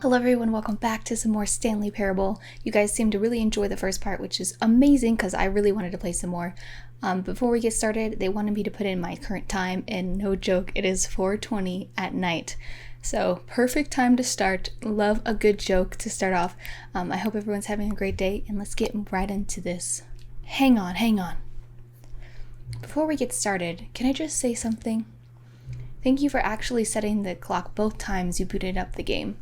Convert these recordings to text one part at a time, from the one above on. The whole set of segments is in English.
Hello everyone, welcome back to some more Stanley Parable. You guys seem to really enjoy the first part, which is amazing because I really wanted to play some more. Before we get started, they wanted me to put in my current time, and no joke, it is 4:20 at night. So perfect time to start. Love a good joke to start off. I hope everyone's having a great day, and let's get right into this. Hang on. Before we get started, can I just say something? Thank you for actually setting the clock both times you booted up the game.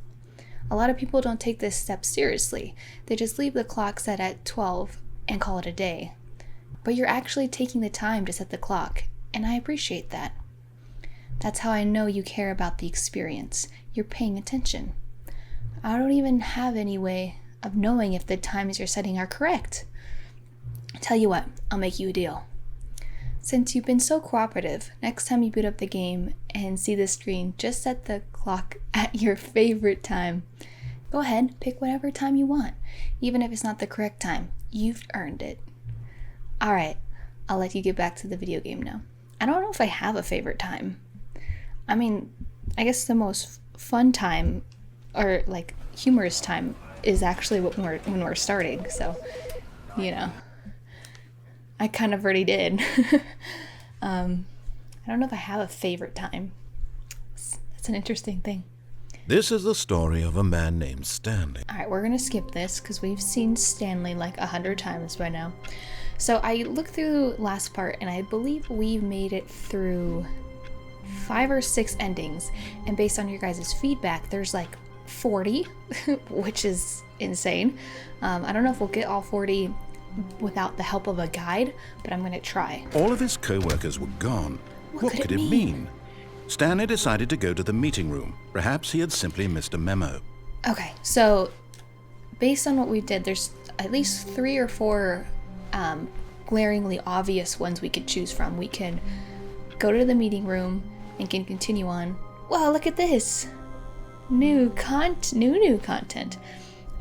A lot of people don't take this step seriously. They just leave the clock set at 12 and call it a day. But you're actually taking the time to set the clock, and I appreciate that. That's how I know you care about the experience. You're paying attention. I don't even have any way of knowing if the times you're setting are correct. Tell you what, I'll make you a deal. Since you've been so cooperative, next time you boot up the game and see the screen, just set the clock at your favorite time. Go ahead, pick whatever time you want, even if it's not the correct time. You've earned it. Alright, I'll let you get back to the video game now. I don't know if I have a favorite time. I mean, I guess the most fun time, or like humorous time, is actually when we're starting, so, you know. I kind of already did. I don't know if I have a favorite time. It's an interesting thing. This is the story of a man named Stanley. Alright, we're going to skip this because we've seen Stanley like 100 times by now. So I looked through last part and I believe we've made it through 5 or 6 endings. And based on your guys' feedback, there's like 40, which is insane. I don't know if we'll get all 40 without the help of a guide, but I'm going to try. All of his co-workers were gone. What could it mean? Stanley decided to go to the meeting room. Perhaps he had simply missed a memo. Okay, so based on what we did, there's at least 3 or 4 glaringly obvious ones we could choose from. We can go to the meeting room and can continue on. Wow, look at this! New content.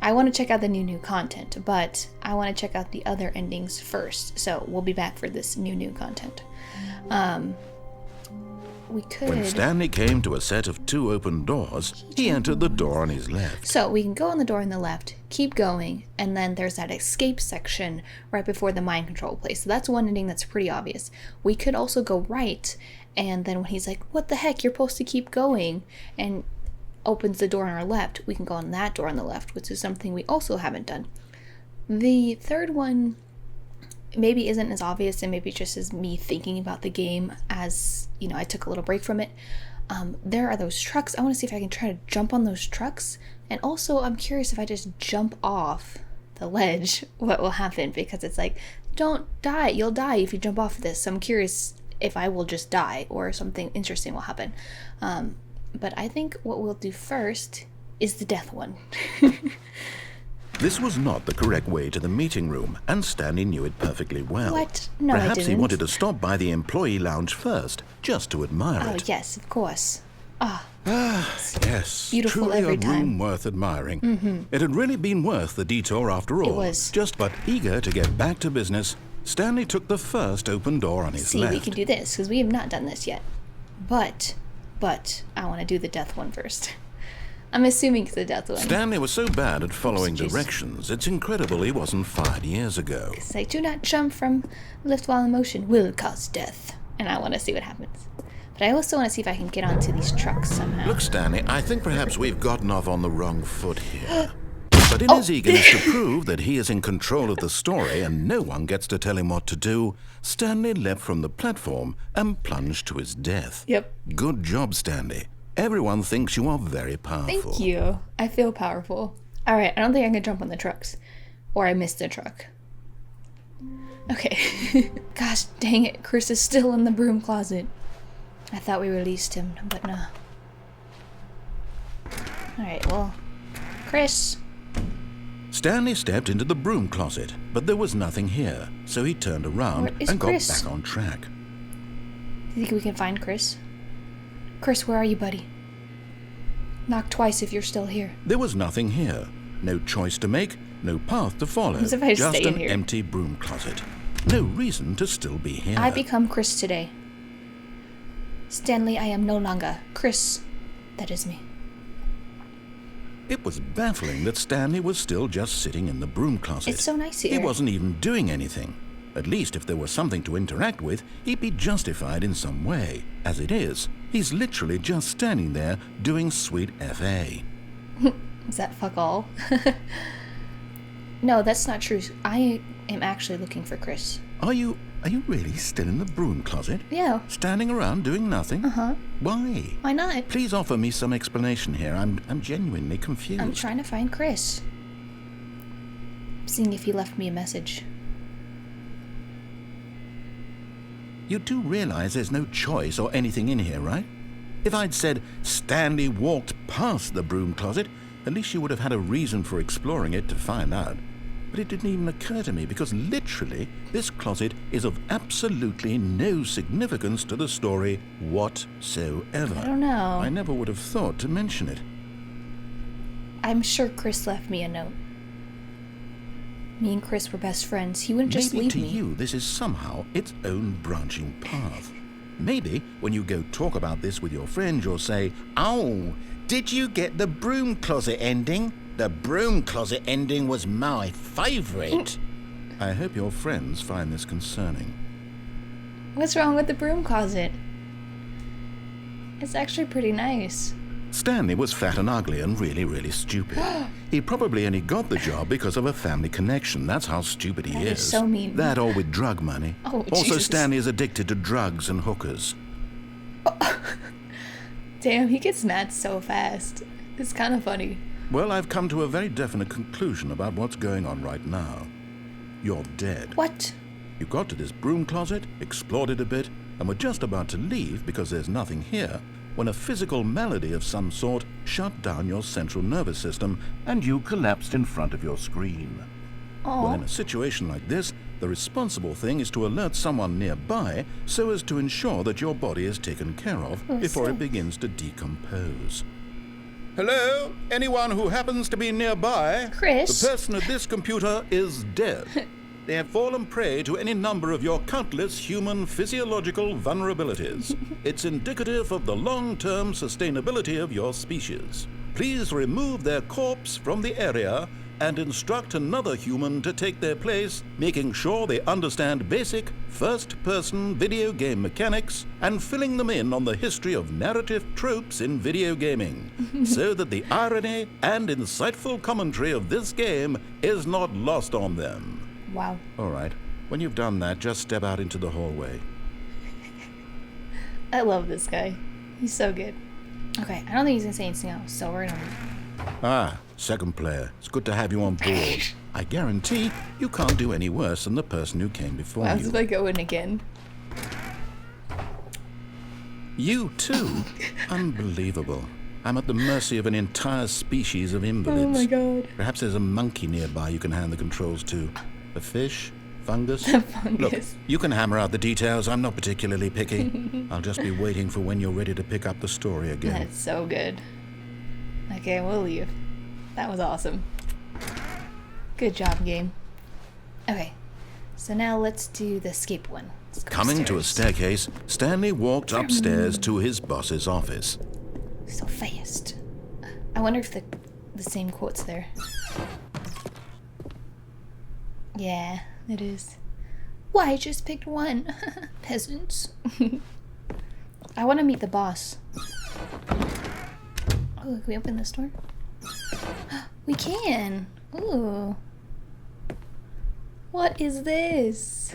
I want to check out the new content, but I want to check out the other endings first. So we'll be back for this new content. We could... When Stanley came to a set of 2 open doors, he entered the door on his left. So we can go on the door on the left, keep going, and then there's that escape section right before the mind control place. So that's one ending that's pretty obvious. We could also go right, and then when he's like, what the heck, you're supposed to keep going, and opens the door on our left, we can go on that door on the left, which is something we also haven't done. The third one maybe isn't as obvious, and maybe just as me thinking about the game as, you know, I took a little break from it. There are those trucks. I want to see if I can try to jump on those trucks, and also I'm curious if I just jump off the ledge, what will happen, because it's like, don't die, you'll die if you jump off this. So I'm curious if I will just die or something interesting will happen. But I think what we'll do first is the death one. This was not the correct way to the meeting room, and Stanley knew it perfectly well. What? No, Perhaps I didn't. He wanted to stop by the employee lounge first, just to admire it. Oh, yes, of course. Yes. Beautiful truly every a time. room worth admiring. It had really been worth the detour after all. It was. Just but eager to get back to business, Stanley took the first open door on his left. See, we can do this, because we have not done this yet. But I want to do the death one first. I'm assuming it's the death one. Stanley was so bad at following directions, it's incredible he wasn't fired years ago. It's like, do not jump from lift while in motion will cause death. And I want to see what happens. But I also want to see if I can get onto these trucks somehow. Look, Stanley, I think perhaps we've gotten off on the wrong foot here. But in his eagerness to prove that he is in control of the story and no one gets to tell him what to do, Stanley leapt from the platform and plunged to his death. Yep. Good job, Stanley. Everyone thinks you are very powerful. Thank you. I feel powerful. Alright, I don't think I can jump on the trucks. Or I missed a truck. Okay. Gosh dang it, Chris is still in the broom closet. I thought we released him, but no. Alright, well, Chris. Stanley stepped into the broom closet, but there was nothing here, so he turned around and got back on track. Do you think we can find Chris? Chris, where are you, buddy? Knock twice if you're still here. There was nothing here. No choice to make, no path to follow. As if I just stay in an here. Empty broom closet. No reason to still be here. I become Chris today. Stanley, I am no longer Chris. That is me. It was baffling that Stanley was still just sitting in the broom closet. It's so nice here. He wasn't even doing anything. At least if there was something to interact with, he'd be justified in some way. As it is, he's literally just standing there doing sweet FA. Is that fuck all? No, that's not true. I am actually looking for Chris. Are you really still in the broom closet? Yeah. Standing around doing nothing? Uh-huh. Why? Why not? Please offer me some explanation here. I'm genuinely confused. I'm trying to find Chris. Seeing if he left me a message. You do realize there's no choice or anything in here, right? If I'd said Stanley walked past the broom closet, at least you would have had a reason for exploring it to find out. But it didn't even occur to me because literally this closet is of absolutely no significance to the story whatsoever. I don't know. I never would have thought to mention it. I'm sure Chris left me a note. Me and Chris were best friends. He wouldn't just Maybe leave to me. you this is somehow its own branching path. Maybe when you go talk about this with your friends, you'll say, "Oh, did you get the broom closet ending? The broom closet ending was my favourite." I hope your friends find this concerning. What's wrong with the broom closet? It's actually pretty nice. Stanley was fat and ugly and really, really stupid. He probably only got the job because of a family connection. That's how stupid he That is so mean. That or with drug money. Oh, also, Jesus. Stanley is addicted to drugs and hookers. Damn, he gets mad so fast. It's kind of funny. Well, I've come to a very definite conclusion about what's going on right now. You're dead. What? You got to this broom closet, explored it a bit, and were just about to leave because there's nothing here, when a physical malady of some sort shut down your central nervous system and you collapsed in front of your screen. Oh. Well, in a situation like this, the responsible thing is to alert someone nearby so as to ensure that your body is taken care of before it begins to decompose. Hello? Anyone who happens to be nearby? Chris? The person at this computer is dead. They have fallen prey to any number of your countless human physiological vulnerabilities. It's indicative of the long-term sustainability of your species. Please remove their corpse from the area and instruct another human to take their place, making sure they understand basic first-person video game mechanics and filling them in on the history of narrative tropes in video gaming, so that the irony and insightful commentary of this game is not lost on them. Wow. All right. When you've done that, just step out into the hallway. I love this guy. He's so good. Okay, I don't think he's gonna say anything else, so we're gonna... Ah, second player. It's good to have you on board. I guarantee you can't do any worse than the person who came before Wow, you. if I go in again. You too? Unbelievable. I'm at the mercy of an entire species of invalids. Oh my god. Perhaps there's a monkey nearby you can hand the controls to. A fish? Fungus? Fungus. Look, you can hammer out the details. I'm not particularly picky. I'll just be waiting for when you're ready to pick up the story again. That's so good. Okay, we'll leave. That was awesome. Good job, game. Okay, so now let's do the escape one. Let's go Coming to a upstairs. staircase, Stanley walked upstairs to his boss's office. So fast. I wonder if the same quote's there. Yeah, it is. Why, I just picked one. Peasants. I want to meet the boss. Oh, can we open this door? We can. Ooh. What is this?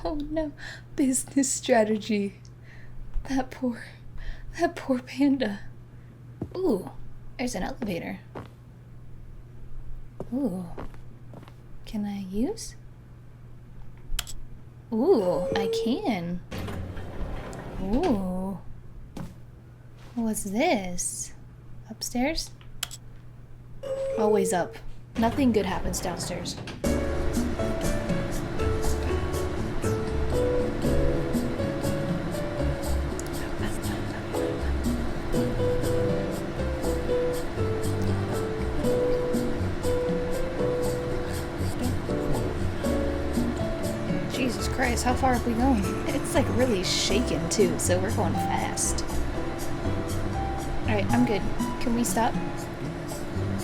Oh no. Business strategy. That poor panda. Ooh. There's an elevator. Ooh. Can I use? Ooh, I can. Ooh. What's this? Upstairs? Always up. Nothing good happens downstairs. Jesus Christ, how far have we gone? It's like really shaking too, so we're going fast. Alright, I'm good. Can we stop?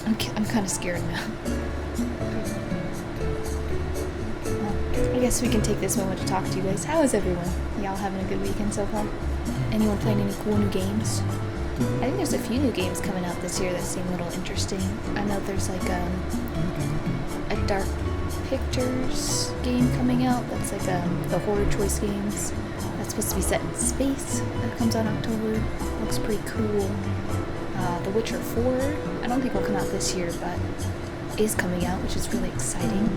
I'm kind of scared now. Well, I guess we can take this moment to talk to you guys. How is everyone? Y'all having a good weekend so far? Anyone playing any cool new games? I think there's a few new games coming out this year that seem a little interesting. I know there's like a Dark Pictures game coming out. That's like the horror choice games. That's supposed to be set in space. That comes out in October. Looks pretty cool. The Witcher 4. I don't think will come out this year, but is coming out, which is really exciting.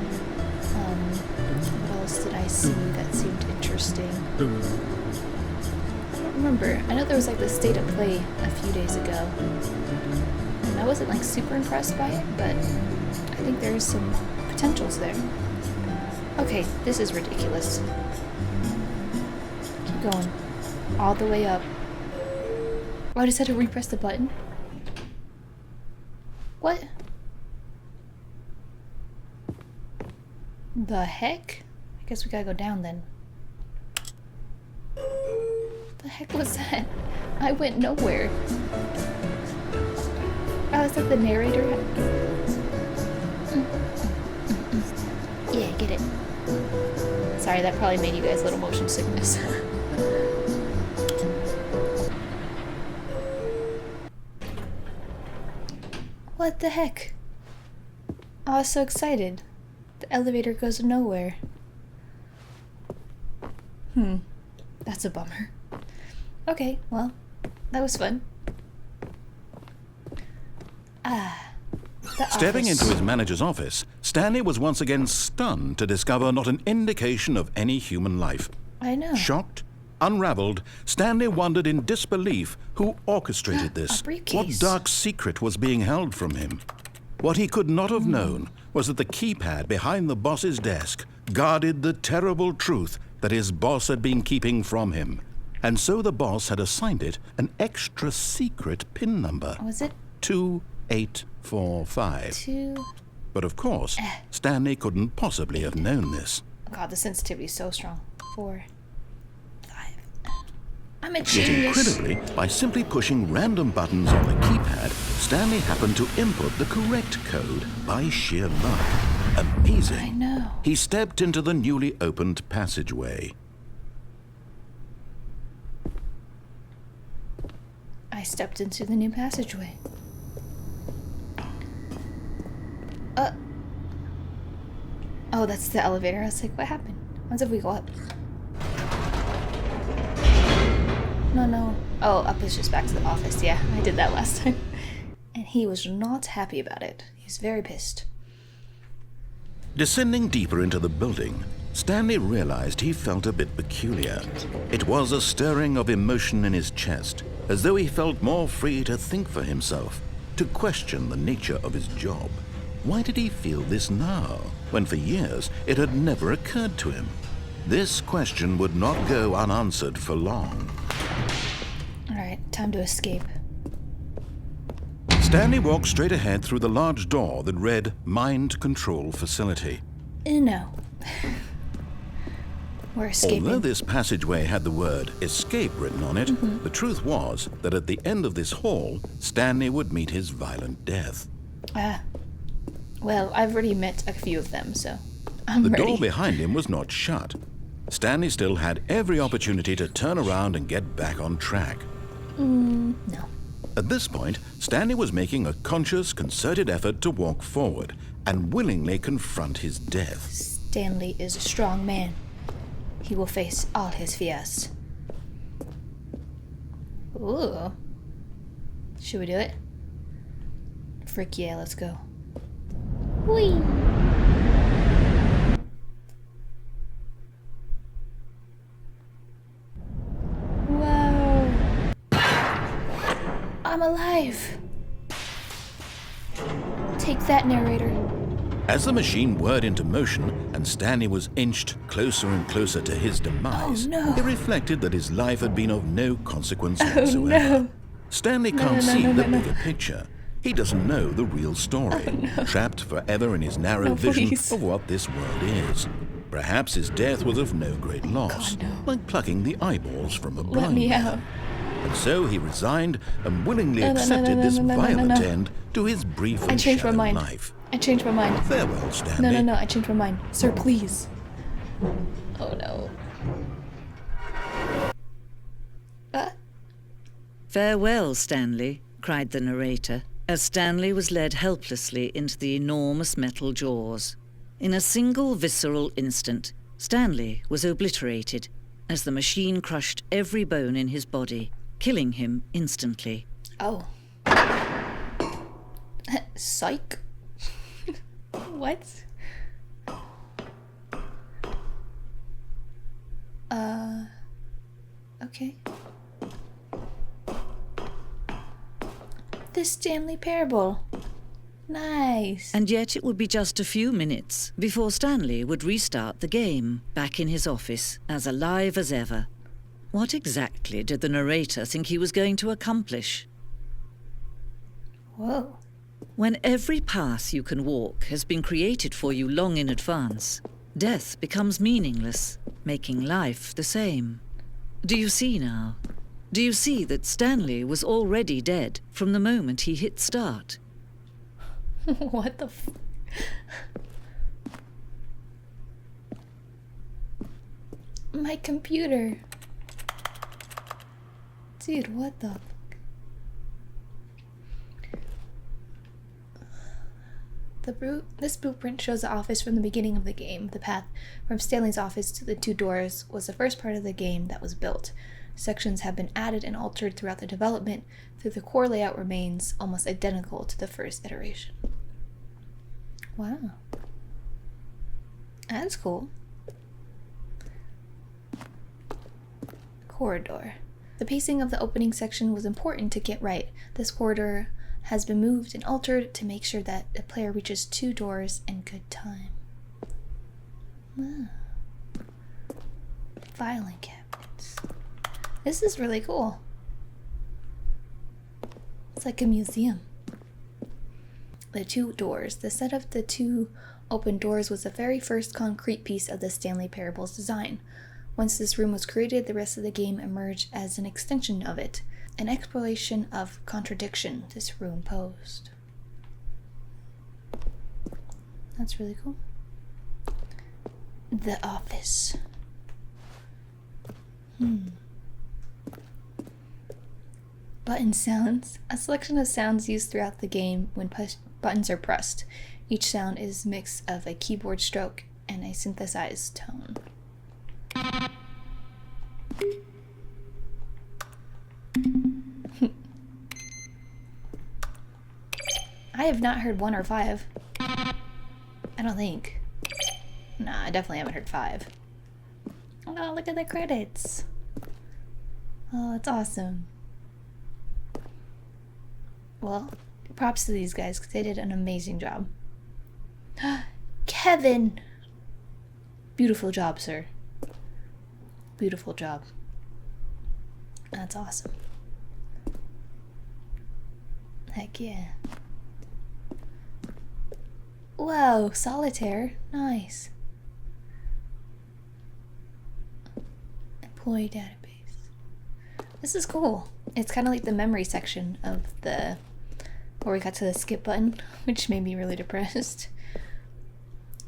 What else did I see that seemed interesting? I don't remember. I know there was like the State of Play a few days ago, and I wasn't like super impressed by it, but I think there's some potentials there. Okay, this is ridiculous. Keep going. All the way up. Oh, I just had to repress the button? What? The heck? I guess we gotta go down then. The heck was that? I went nowhere. Oh, is that the narrator? Yeah, get it. Sorry, that probably made you guys a little motion sickness. What the heck? I was so excited. The elevator goes nowhere. That's a bummer. Okay, well, that was fun. Stepping into his manager's office, Stanley was once again stunned to discover not an indication of any human life. I know. Shocked, unraveled, Stanley wondered in disbelief who orchestrated this. A briefcase. What dark secret was being held from him? What he could not have known was that the keypad behind the boss's desk guarded the terrible truth that his boss had been keeping from him. And so the boss had assigned it an extra secret PIN number. Was it? 2845. But of course, Stanley couldn't possibly have known this. God, the sensitivity is so strong. 4, 5. I'm a Yet genius. incredibly, by simply pushing random buttons on the keypad, Stanley happened to input the correct code by sheer luck. Amazing. I know. He stepped into the newly opened passageway. I stepped into the new passageway. Oh, that's the elevator. I was like, what happened? What if we go up? No. Oh, up is just back to the office. Yeah, I did that last time. And he was not happy about it. He's very pissed. Descending deeper into the building, Stanley realized he felt a bit peculiar. It was a stirring of emotion in his chest, as though he felt more free to think for himself, to question the nature of his job. Why did he feel this now, when for years it had never occurred to him? This question would not go unanswered for long. Alright, time to escape. Stanley walked straight ahead through the large door that read Mind Control Facility. No. We're escaping. Although this passageway had the word escape written on it, the truth was that at the end of this hall, Stanley would meet his violent death. Well, I've already met a few of them, so I'm ready. The door behind him was not shut. Stanley still had every opportunity to turn around and get back on track. No. At this point, Stanley was making a conscious, concerted effort to walk forward and willingly confront his death. Stanley is a strong man. He will face all his fears. Ooh. Should we do it? Frick yeah, let's go. Whee! Whoa! I'm alive! Take that, narrator. As the machine whirred into motion and Stanley was inched closer and closer to his demise, Oh, no. it reflected that his life had been of no consequence whatsoever. No. Stanley can't see the bigger picture. He doesn't know the real story, trapped forever in his narrow vision please. of what this world is. Perhaps his death was of no great loss, God, no. like plucking the eyeballs from a blind Let me man. out. And so he resigned and willingly accepted this violent end to his brief and shallow life. I changed my mind. Farewell, Stanley. No, I changed my mind. Sir, please. Oh no. Farewell, Stanley, cried the narrator, as Stanley was led helplessly into the enormous metal jaws. In a single visceral instant, Stanley was obliterated as the machine crushed every bone in his body, killing him instantly. Oh. Psych. What? Okay. The Stanley Parable. Nice. And yet it would be just a few minutes before Stanley would restart the game, back in his office, as alive as ever. What exactly did the narrator think he was going to accomplish? Whoa. When every path you can walk has been created for you long in advance, death becomes meaningless, making life the same. Do you see now? Do you see that Stanley was already dead from the moment he hit start? What the f... My computer. Dude, what the fuck? This blueprint shows the office from the beginning of the game. The path from Stanley's office to the two doors was the first part of the game that was built. Sections have been added and altered throughout the development, though the core layout remains almost identical to the first iteration. Wow. That's cool. Corridor. The pacing of the opening section was important to get right. This corridor has been moved and altered to make sure that the player reaches two doors in good time. Wow. Filing cabinets. This is really cool. It's like a museum. The two doors. The set of the two open doors was the very first concrete piece of the Stanley Parable's design. Once this room was created, the rest of the game emerged as an extension of it. An exploration of contradiction this room posed. That's really cool. The office. Button sounds. A selection of sounds used throughout the game when buttons are pressed. Each sound is a mix of a keyboard stroke and a synthesized tone. I have not heard 1 or 5. I don't think. Nah, I definitely haven't heard 5. Oh, look at the credits. Oh, that's awesome. Well, props to these guys because they did an amazing job. Kevin! Beautiful job, sir. Beautiful job. That's awesome. Heck yeah. Whoa, solitaire. Nice. Employee database. This is cool. It's kind of like the memory section of the... where we got to the skip button, which made me really depressed.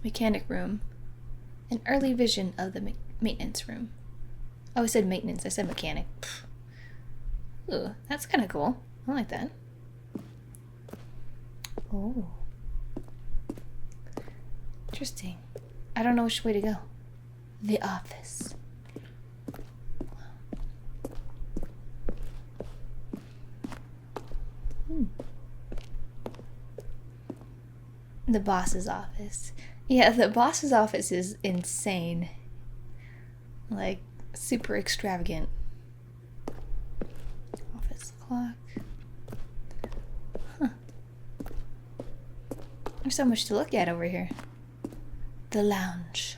Mechanic room. An early vision of the maintenance room. Oh, I said maintenance. I said mechanic. Pfft. Ooh, that's kind of cool. I like that. Oh. Interesting. I don't know which way to go. The office. The boss's office. Yeah, the boss's office is insane. Like, super extravagant. Office clock. Huh. There's so much to look at over here. The lounge.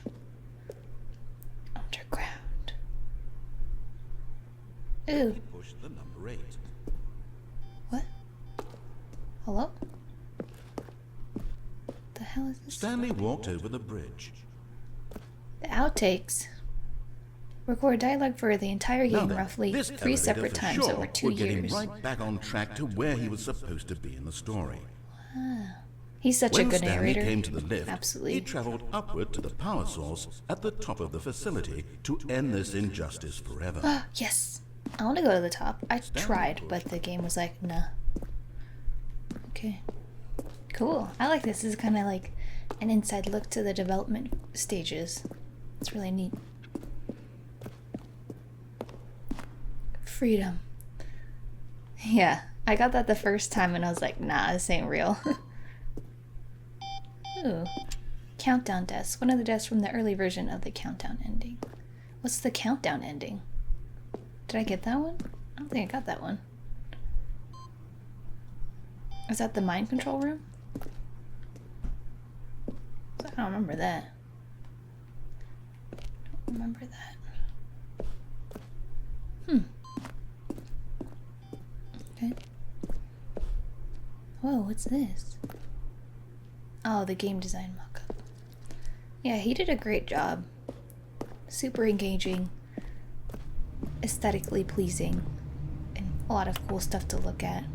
Underground. Ooh. Push the number 8. What? Hello? The hell is this? Stanley walked over the bridge. The outtakes. Record dialogue for the entire Now game, then, roughly this 3 separate for times sure over 2 would get him years. right back on track to where he was supposed to be in the story. He's such a When good Stanley narrator. came to the lift, Absolutely. he traveled upward to the power source at the top of the facility to end this injustice forever. Yes. I want to go to the top. I tried, but the game was like, nah. Okay. Cool. I like this. This is kind of like an inside look to the development stages. It's really neat. Freedom. Yeah. I got that the first time and I was like, nah, this ain't real. Ooh. Countdown desk. One of the desks from the early version of the countdown ending. What's the countdown ending? Did I get that one? I don't think I got that one. Is that the mind control room? I don't remember that. Don't remember that. Okay. Whoa, what's this? Oh, the game design mockup. Yeah, he did a great job. Super engaging, aesthetically pleasing, and a lot of cool stuff to look at.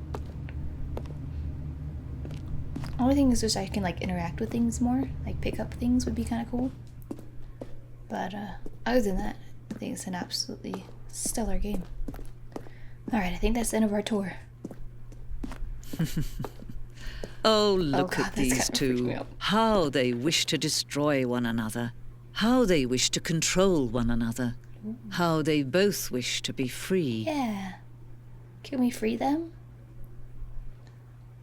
Only thing is just I can like interact with things more, like pick up things would be kind of cool. But other than that, I think it's an absolutely stellar game. Alright, I think that's the end of our tour. Oh, look God, at that's these kinda freaked me two. out. How they wish to destroy one another. How they wish to control one another. How they both wish to be free. Yeah. Can we free them?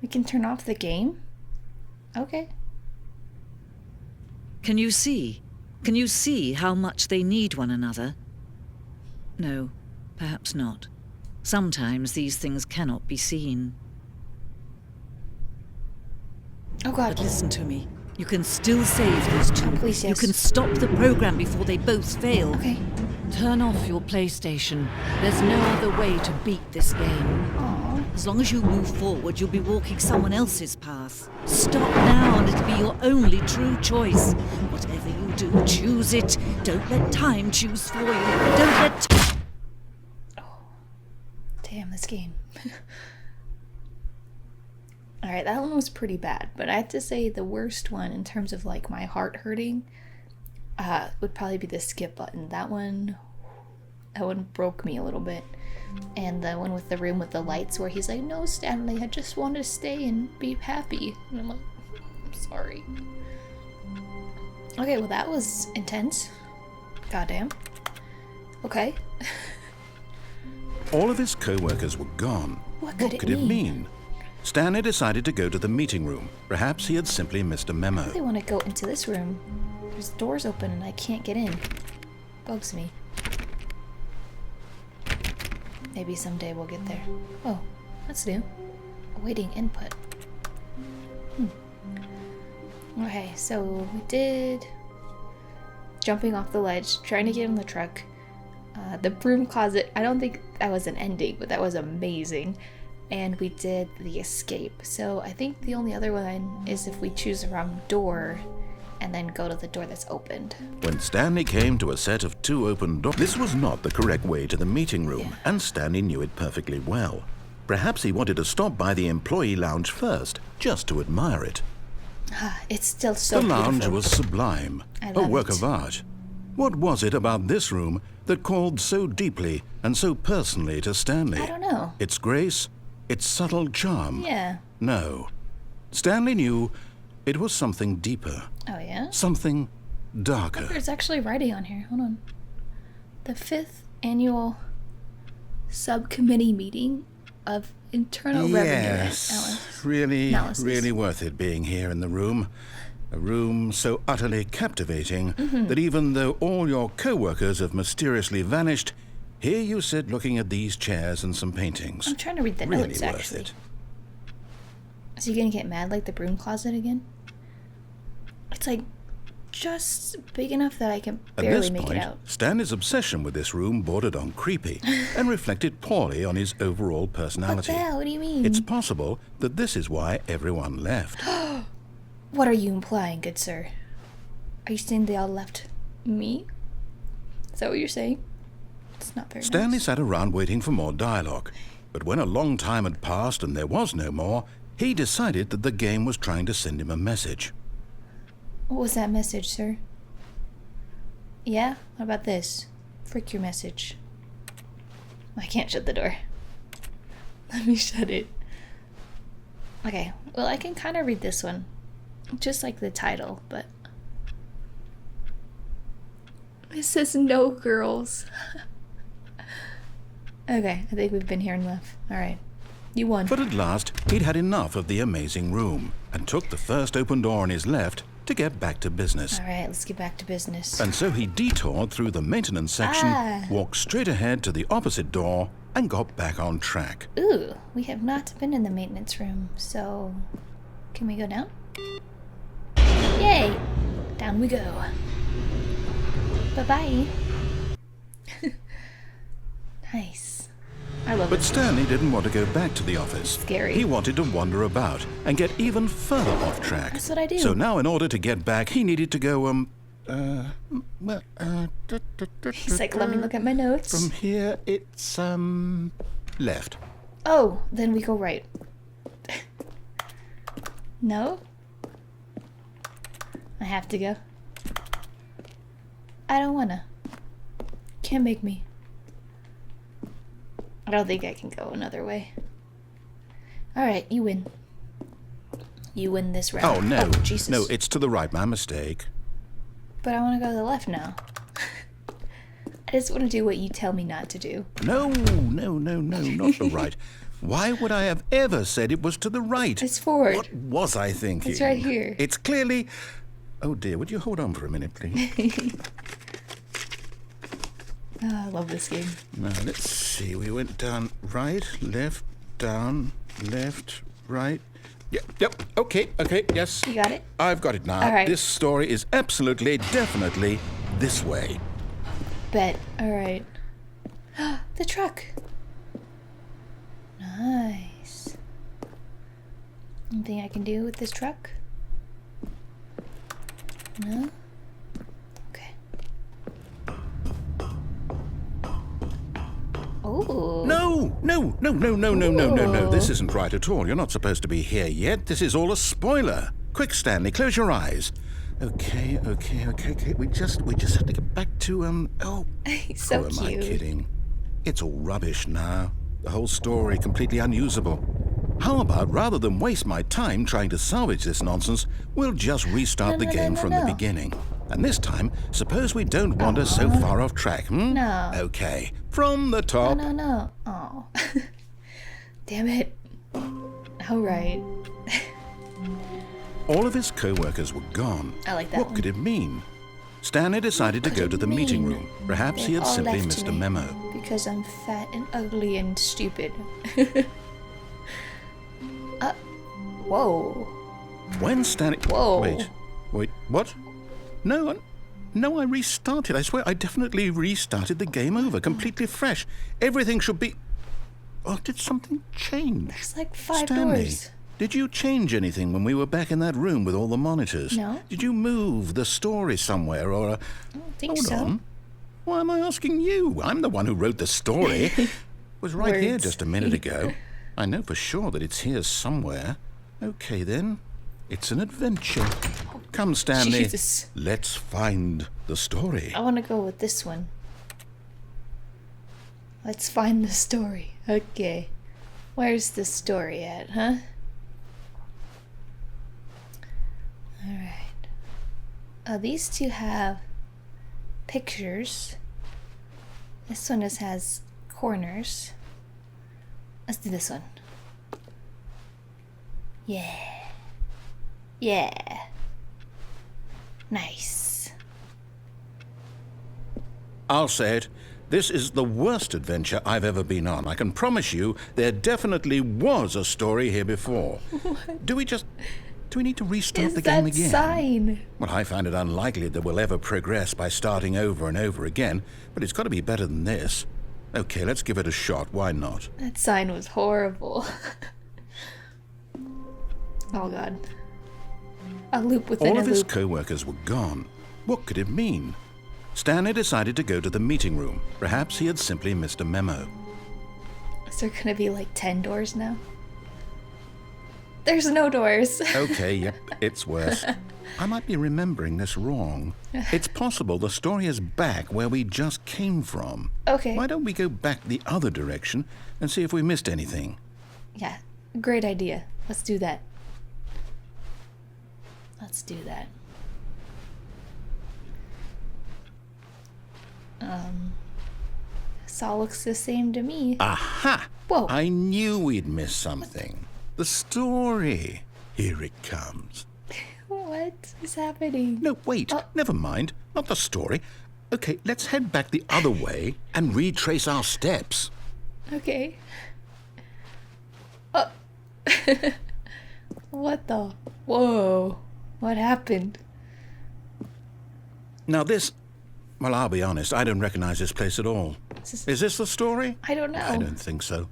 We can turn off the game? Okay. Can you see? Can you see how much they need one another? No, perhaps not. Sometimes these things cannot be seen. Oh god. But listen to me. You can still save these two. Oh, please, You yes. can stop the program before they both fail. Okay. Turn off your PlayStation. There's no other way to beat this game. Aww. As long as you move forward, you'll be walking someone else's path. Stop now and it'll be your only true choice. Whatever you do, choose it. Don't let time choose for you. Don't let... Damn, this game. Alright, that one was pretty bad, but I have to say the worst one in terms of like my heart hurting would probably be the skip button. That one broke me a little bit. And the one with the room with the lights where he's like, no, Stanley, I just want to stay and be happy. And I'm like, I'm sorry. Okay, well that was intense. Goddamn. Okay. All of his co-workers were gone. What could What could it mean? Stanley decided to go to the meeting room. Perhaps he had simply missed a memo. They want to go into this room. There's doors open and I can't get in. Bugs me. Maybe someday we'll get there. Oh, that's new. Awaiting input. Okay, so we did jumping off the ledge, trying to get in the truck. The broom closet, I don't think that was an ending, but that was amazing. And we did the escape. So I think the only other one is if we choose the wrong door and then go to the door that's opened. When Stanley came to a set of 2 open doors, this was not the correct way to the meeting room, and Stanley knew it perfectly well. Perhaps he wanted to stop by the employee lounge first, just to admire it. It's still so The lounge beautiful. was sublime, I a love work it. of art. What was it about this room that called so deeply and so personally to Stanley? I don't know. Its grace, its subtle charm. Yeah. No. Stanley knew it was something deeper, Oh yeah? something darker. There's actually writing on here. Hold on. The 5th annual subcommittee meeting of internal revenue Yes, really, analysis. really worth it being here in the room. A room so utterly captivating that even though all your co-workers have mysteriously vanished, here you sit looking at these chairs and some paintings. I'm trying to read the Really notes, worth actually. it. Is he gonna get mad like the broom closet again? It's like just big enough that I can At barely this make point, it out. Stanley's obsession with this room bordered on creepy and reflected poorly on his overall What personality. the hell? What do you mean? It's possible that this is why everyone left. What are you implying, good sir? Are you saying they all left me? Is that what you're saying? It's not very Stanley nice. sat around waiting for more dialogue. But when a long time had passed and there was no more, he decided that the game was trying to send him a message. What was that message, sir? Yeah? What about this? Frick your message. I can't shut the door. Let me shut it. Okay, well, I can kind of read this one. Just like the title, but... It says no girls. Okay, I think we've been here enough. Alright. You won. But at last, he'd had enough of the amazing room and took the first open door on his left to get back to business. Alright, let's get back to business. And so he detoured through the maintenance section, walked straight ahead to the opposite door, and got back on track. Ooh, we have not been in the maintenance room, so... Can we go down? Yay! Down we go. Bye-bye. Nice. I love But it. Stanley didn't want to go back to the office. Scary. He wanted to wander about and get even further off track. That's what I do. So now in order to get back, he needed to go, He's like, let me look at my notes. From here, it's, left. Oh, then we go right. No? I have to go. I don't wanna. Can't make me. I don't think I can go another way. Alright, you win. You win this round. Oh, no. Jesus. No, it's to the right. My mistake. But I want to go to the left now. I just want to do what you tell me not to do. No, not the right. Why would I have ever said it was to the right? It's forward. What was I thinking? It's right here. It's clearly... Oh dear, would you hold on for a minute, please? Oh, I love this game. Now, let's see. We went down right, left, down, left, right. Yep, okay, yes. You got it? I've got it now. All right. This story is absolutely, definitely this way. Bet. Alright. The truck. Nice. Anything I can do with this truck? No? Okay. Oh. No. This isn't right at all. You're not supposed to be here yet. This is all a spoiler. Quick, Stanley, close your eyes. Okay. We just have to get back to, He's so Who am cute. I kidding? It's all rubbish now. The whole story completely unusable. How about, rather than waste my time trying to salvage this nonsense, we'll just restart the game from the beginning. And this time, suppose we don't wander so far off track, No. Okay, from the top. No. Oh. Damn it. Alright. All of his co-workers were gone. I like that What one. could it mean? Stanley decided to go to the meeting room. Perhaps he had All simply left missed a me memo. Because I'm fat and ugly and stupid. Whoa. When Stanley... Whoa. Wait, what? No, I restarted. I swear, I definitely restarted the game over, completely fresh. Everything should be... Oh, did something change? There's like 5 Stanley, doors. did you change anything when we were back in that room with all the monitors? No. Did you move the story somewhere or... I don't think Hold so. on. Why am I asking you? I'm the one who wrote the story. It was right here Words. just a minute ago. I know for sure that it's here somewhere. Okay, then. It's an adventure. Come, Stanley. Jesus. Let's find the story. I want to go with this one. Let's find the story. Okay. Where's the story at, huh? Alright. Oh, these two have pictures. This one just has corners. Let's do this one. Yeah. Nice. I'll say it. This is the worst adventure I've ever been on. I can promise you there definitely was a story here before. Do we need to restart Is the game that again? sign? Well, I find it unlikely that we'll ever progress by starting over and over again, but it's got to be better than this. Okay, let's give it a shot. Why not? That sign was horrible. Oh god. A loop within All a of his loop. co-workers were gone. What could it mean? Stanley decided to go to the meeting room. Perhaps he had simply missed a memo. Is there gonna be like 10 doors now? There's no doors. Okay, yep, it's worse. I might be remembering this wrong. It's possible the story is back where we just came from. Okay. Why don't we go back the other direction and see if we missed anything? Yeah, great idea. Let's do that. Let's do that. This all looks the same to me. Aha! Whoa. I knew we'd miss something. The story. Here it comes. What is happening? No, wait. Never mind. Not the story. Okay, let's head back the other way and retrace our steps. Okay. Oh. What the? Whoa. What happened? Now this... Well, I'll be honest. I don't recognize this place at all. Is this the story? I don't know. I don't think so.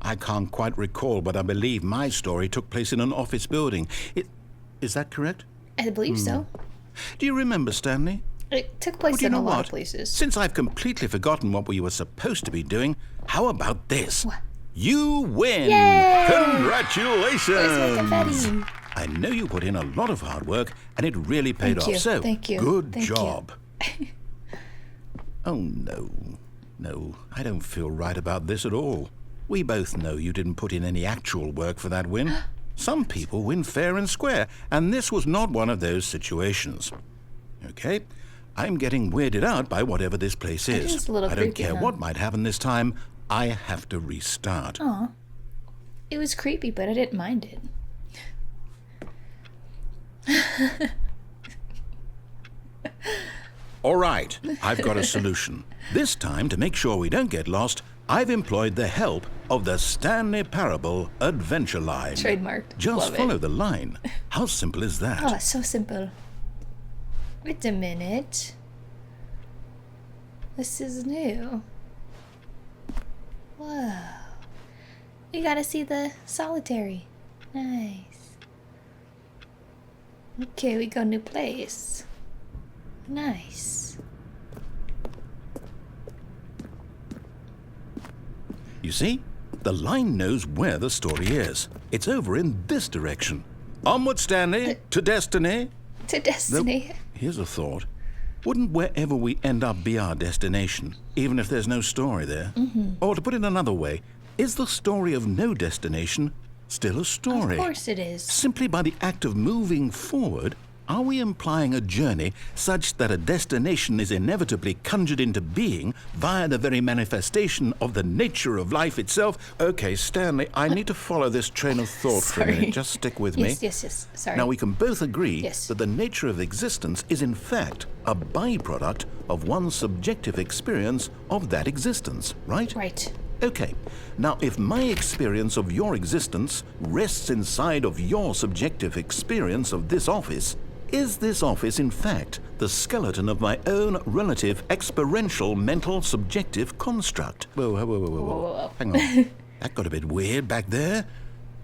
I can't quite recall, but I believe my story took place in an office building. Is that correct? I believe so. Do you remember, Stanley? It took place Do you in know a lot what? of places. Since I've completely forgotten what we were supposed to be doing, how about this? What? You win! Yay! Congratulations! Where's my confetti? I know you put in a lot of hard work, and it really paid Thank you, off. So, thank you, good thank you. job. Oh, no. No, I don't feel right about this at all. We both know you didn't put in any actual work for that win. Some people win fair and square, and this was not one of those situations. Okay? I'm getting weirded out by whatever this place is. is a little I don't creepy, care huh? what might happen this time. I have to restart. Aw. It was creepy, but I didn't mind it. All right, I've got a solution. This time, to make sure we don't get lost, I've employed the help of the Stanley Parable Adventure line. Trademarked. Just Love follow it. the line. How simple is that? Oh, it's so simple. Wait a minute. This is new. Whoa. We gotta see the solitary. Nice. Okay, we got a new place. Nice. You see? The line knows where the story is. It's over in this direction. Onward, Stanley, to destiny. To destiny. Here's a thought. Wouldn't wherever we end up be our destination, even if there's no story there? Or to put it another way, is the story of no destination still a story? Of course it is. Simply by the act of moving forward, are we implying a journey such that a destination is inevitably conjured into being via the very manifestation of the nature of life itself? Okay, Stanley, I need to follow this train of thought for a Sorry. minute. Just stick with me. Yes. Sorry. Now, we can both agree Yes. that the nature of existence is in fact a byproduct of one's subjective experience of that existence, right? Right. Okay. Now, if my experience of your existence rests inside of your subjective experience of this office, is this office in fact the skeleton of my own relative experiential mental subjective construct? Whoa. Hang on. That got a bit weird back there.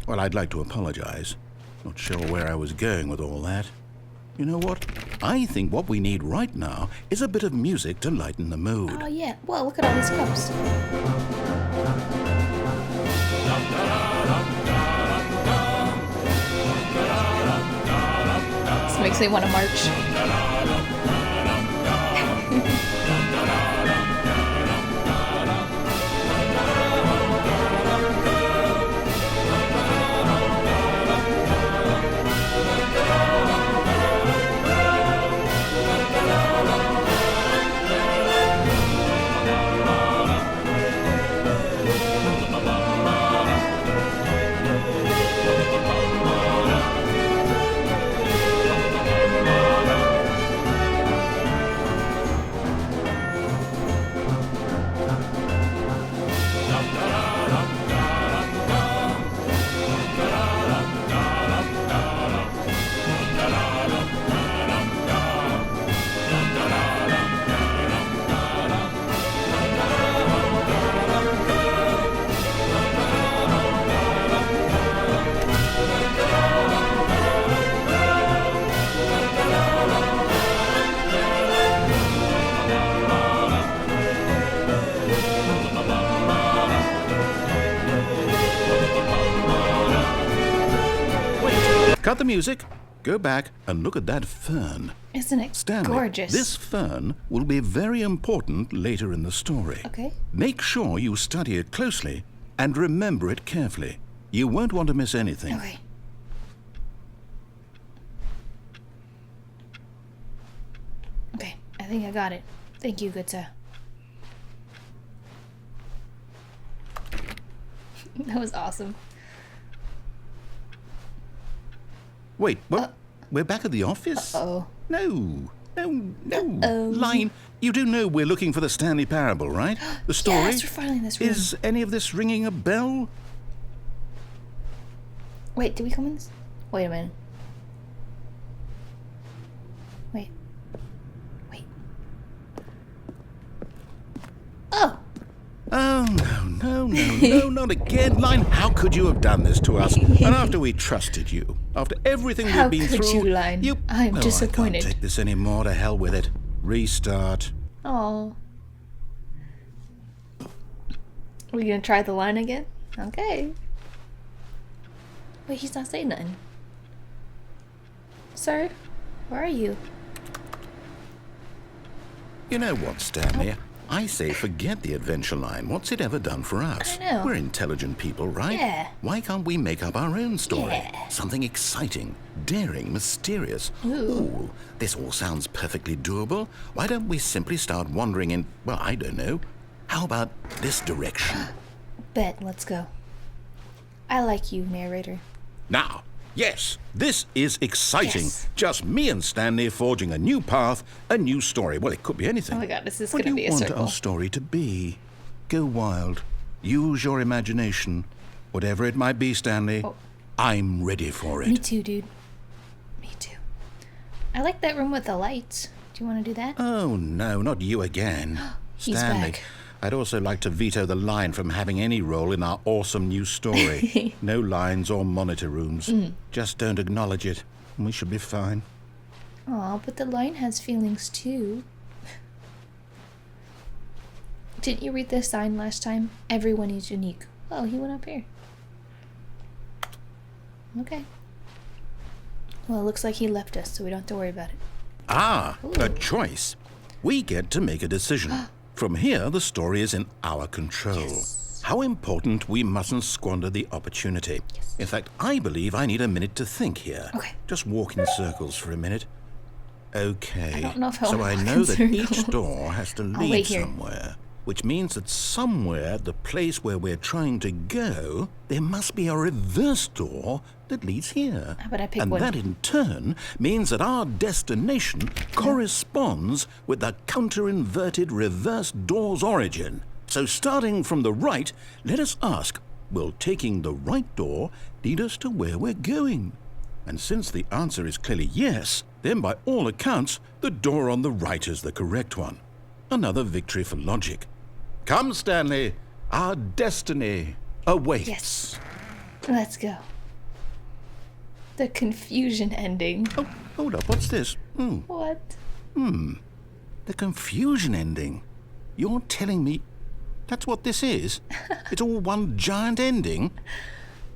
Well, I'd like to apologize. Not sure where I was going with all that. You know what? I think what we need right now is a bit of music to lighten the mood. Oh yeah. Well, look at all these cups. This makes me want to march. Cut the music, go back and look at that fern. Isn't it Stanley, gorgeous? this fern will be very important later in the story. Okay. Make sure you study it closely and remember it carefully. You won't want to miss anything. Okay. Okay, I think I got it. Thank you, good sir. That was awesome. Wait, what? We're back at the office? Uh-oh. No. Uh-oh. Line, you do know we're looking for the Stanley Parable, right? The story? Yes, we're finally in this room. Is any of this ringing a bell? Wait, did we come in this? Wait a minute. Wait. Oh! Oh, no, not again. Line, how could you have done this to us? And after we trusted you, after everything How we've been could through... you, Line? I'm disappointed. I can't take this anymore. To hell with it. Restart. Oh. We gonna try the line again? Okay. Wait, he's not saying nothing. Sir, where are you? You know what, Stanley? I say forget the adventure line. What's it ever done for us? I know. We're intelligent people, right? Yeah. Why can't we make up our own story? Yeah. Something exciting, daring, mysterious. Ooh. This all sounds perfectly doable. Why don't we simply start wandering in, well, I don't know. How about this direction? Bet, let's go. I like you, narrator. Now, yes, this is exciting. Yes. Just me and Stanley forging a new path, a new story. Well, it could be anything. Oh my god, this is What gonna do be you a want circle. our story to be? Go wild. Use your imagination. Whatever it might be, Stanley, Oh. I'm ready for it. Me too, dude. Me too. I like that room with the lights. Do you want to do that? Oh, no, not you again. He's Stanley, back. I'd also like to veto the line from having any role in our awesome new story. No lines or monitor rooms. Just don't acknowledge it, and we should be fine. Aw, but the line has feelings too. Didn't you read this sign last time? Everyone is unique. Oh, he went up here. Okay. Well, it looks like he left us, so we don't have to worry about it. Ah, a choice. We get to make a decision. From here, the story is in our control. Yes. How important we mustn't squander the opportunity. Yes. In fact, I believe I need a minute to think here. Okay. Just walk in circles for a minute. Okay. I don't know if I so wanna I walk know in that each circles. door has to I'll lead wait here. somewhere. Which means that somewhere, the place where we're trying to go, there must be a reverse door that leads here. How about I pick and one? that in turn means that our destination corresponds with the counter-inverted reverse door's origin. So starting from the right, let us ask, will taking the right door lead us to where we're going? And since the answer is clearly yes, then by all accounts, the door on the right is the correct one. Another victory for logic. Come, Stanley, our destiny awaits. Yes. Let's go. The confusion ending. Oh, hold up, what's this? What? The confusion ending. You're telling me that's what this is? It's all one giant ending?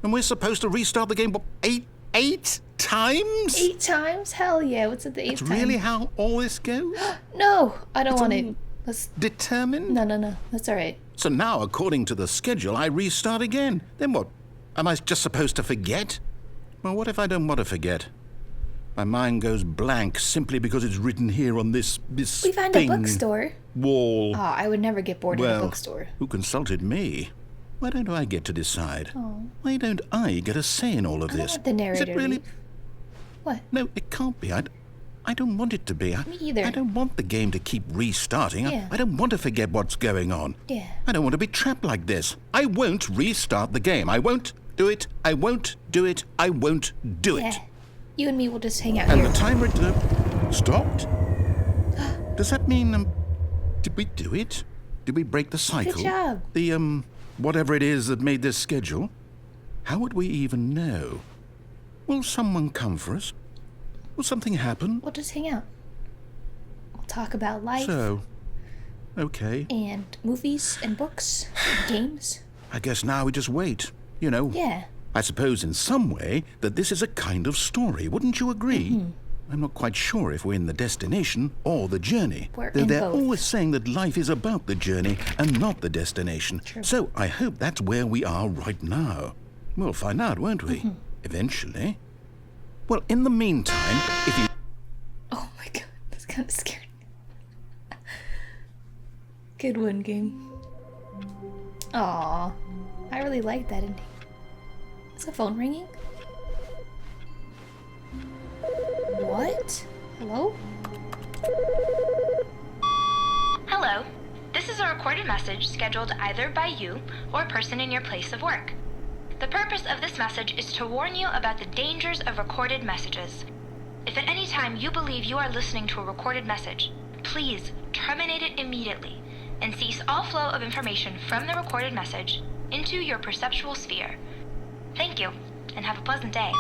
And we're supposed to restart the game, what, eight times? 8 times? Hell yeah. What's at the 8th That's time? really how all this goes? No, I don't want all it. Let's... Determined? No. That's alright. So now, according to the schedule, I restart again. Then what? Am I just supposed to forget? Well, what if I don't want to forget? My mind goes blank simply because it's written here on this We found a bookstore. wall. Oh, I would never get bored in a Well, bookstore. who consulted me? Why don't I get to decide? Oh. Why don't I get a say in all of I don't this? want the narrator Is it really? to leave. What? No, it can't be. I don't want it to be. Me either. I don't want the game to keep restarting. Yeah. I don't want to forget what's going on. Yeah. I don't want to be trapped like this. I won't restart the game. I won't do it. I won't do it. I won't do it. Yeah. You and me will just hang out And here. the timer stopped? Does that mean, did we do it? Did we break the cycle? job. The, whatever it is that made this schedule? How would we even know? Will someone come for us? Will something happen? We'll just hang out. We'll talk about life So, okay. and movies and books and games. I guess now we just wait. You know, Yeah. I suppose in some way that this is a kind of story. Wouldn't you agree? I'm not quite sure if we're in the destination or the journey. We're Though in they're both. always saying that life is about the journey and not the destination. True. So I hope that's where we are right now. We'll find out, won't we? Eventually. Well, in the meantime, if you... Oh my god, that's kind of scary. Good one, game. Aw, I really like that ending. Is the phone ringing? What? Hello? Hello. This is a recorded message scheduled either by you or a person in your place of work. The purpose of this message is to warn you about the dangers of recorded messages. If at any time you believe you are listening to a recorded message, please terminate it immediately and cease all flow of information from the recorded message into your perceptual sphere. Thank you, and have a pleasant day.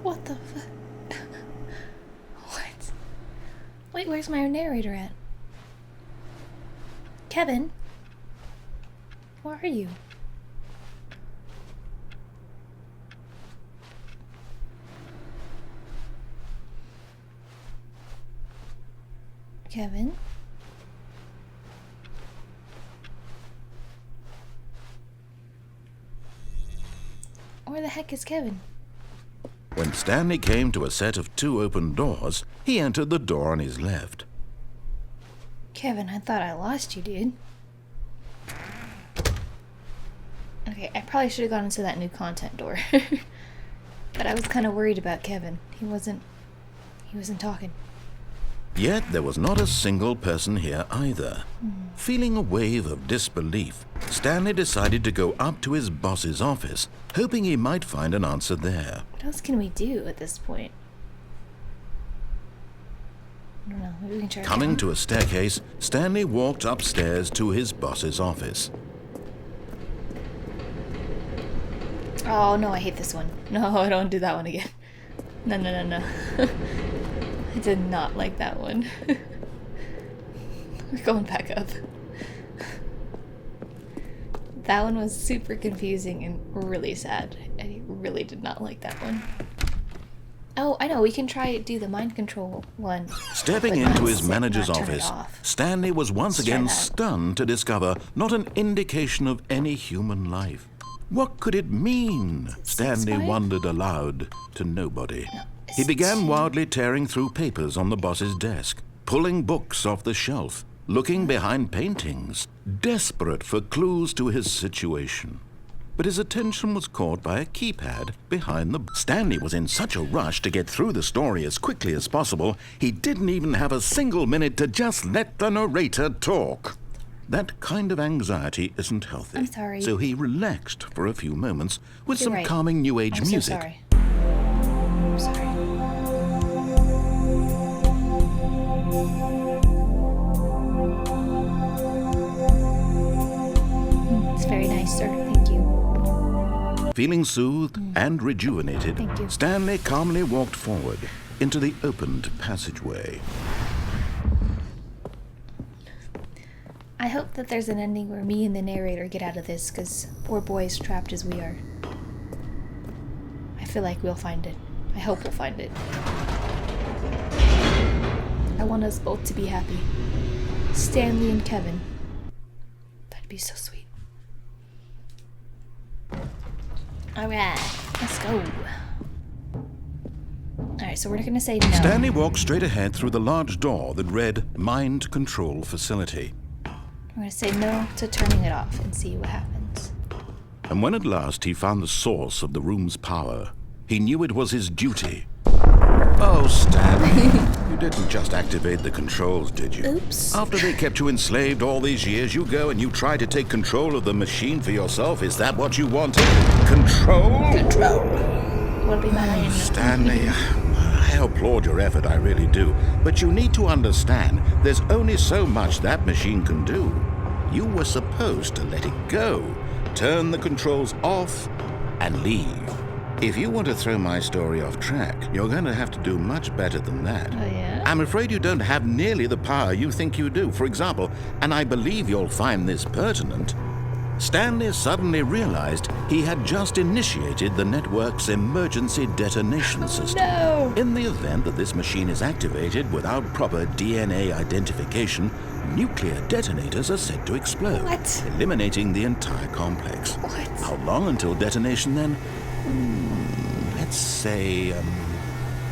What the fuck? What? Wait, where's my narrator at? Kevin? Where are you? Kevin? Where the heck is Kevin? When Stanley came to a set of 2 open doors, he entered the door on his left. Kevin, I thought I lost you, dude. Okay, I probably should have gone into that new content door. But I was kind of worried about Kevin. He wasn't talking. Yet there was not a single person here either. Feeling a wave of disbelief, Stanley decided to go up to his boss's office, hoping he might find an answer there. What else can we do at this point? I don't know. Maybe we can try Coming down? to a staircase, Stanley walked upstairs to his boss's office. Oh no, I hate this one. No, I don't do that one again. No, no, no, no. I did not like that one. We're going back up. That one was super confusing and really sad. I really did not like that one. Oh, I know. We can try do the mind control one. Stepping But into not his sit- manager's not turn it office, off. Stanley was once Let's try again that. stunned to discover not an indication of any human life. What could it mean? Stanley 6'5"? wondered aloud to nobody. it's He began 2. wildly tearing through papers on the boss's desk, pulling books off the shelf, looking behind paintings, desperate for clues to his situation. But his attention was caught by a keypad behind the... Stanley was in such a rush to get through the story as quickly as possible, he didn't even have a single minute to just let the narrator talk. That kind of anxiety isn't healthy. I'm sorry. So he relaxed for a few moments with You're some right. calming New Age I'm music. so sorry. I'm sorry. It's very nice, sir. Thank you. Feeling soothed and rejuvenated, Thank you. Stanley calmly walked forward into the opened passageway. I hope that there's an ending where me and the narrator get out of this, because poor boy is trapped as we are. I feel like we'll find it. I hope we'll find it. I want us both to be happy. Stanley and Kevin. That'd be so sweet. Alright, let's go. Alright, so we're not gonna say no. Stanley walked straight ahead through the large door that read Mind Control Facility. We're gonna say no to turning it off and see what happens. And when at last he found the source of the room's power, he knew it was his duty. Oh, Stanley, you didn't just activate the controls, did you? Oops. After they kept you enslaved all these years, you go and you try to take control of the machine for yourself. Is that what you wanted? Control? Will be mine. Stanley, I applaud your effort, I really do. But you need to understand, there's only so much that machine can do. You were supposed to let it go, turn the controls off, and leave. If you want to throw my story off track, you're going to have to do much better than that. Oh, yeah? I'm afraid you don't have nearly the power you think you do. For example, and I believe you'll find this pertinent, Stanley suddenly realized he had just initiated the network's emergency detonation system. No! In the event that this machine is activated without proper DNA identification, nuclear detonators are said to explode, What? eliminating the entire complex. What? How long until detonation then? Let's say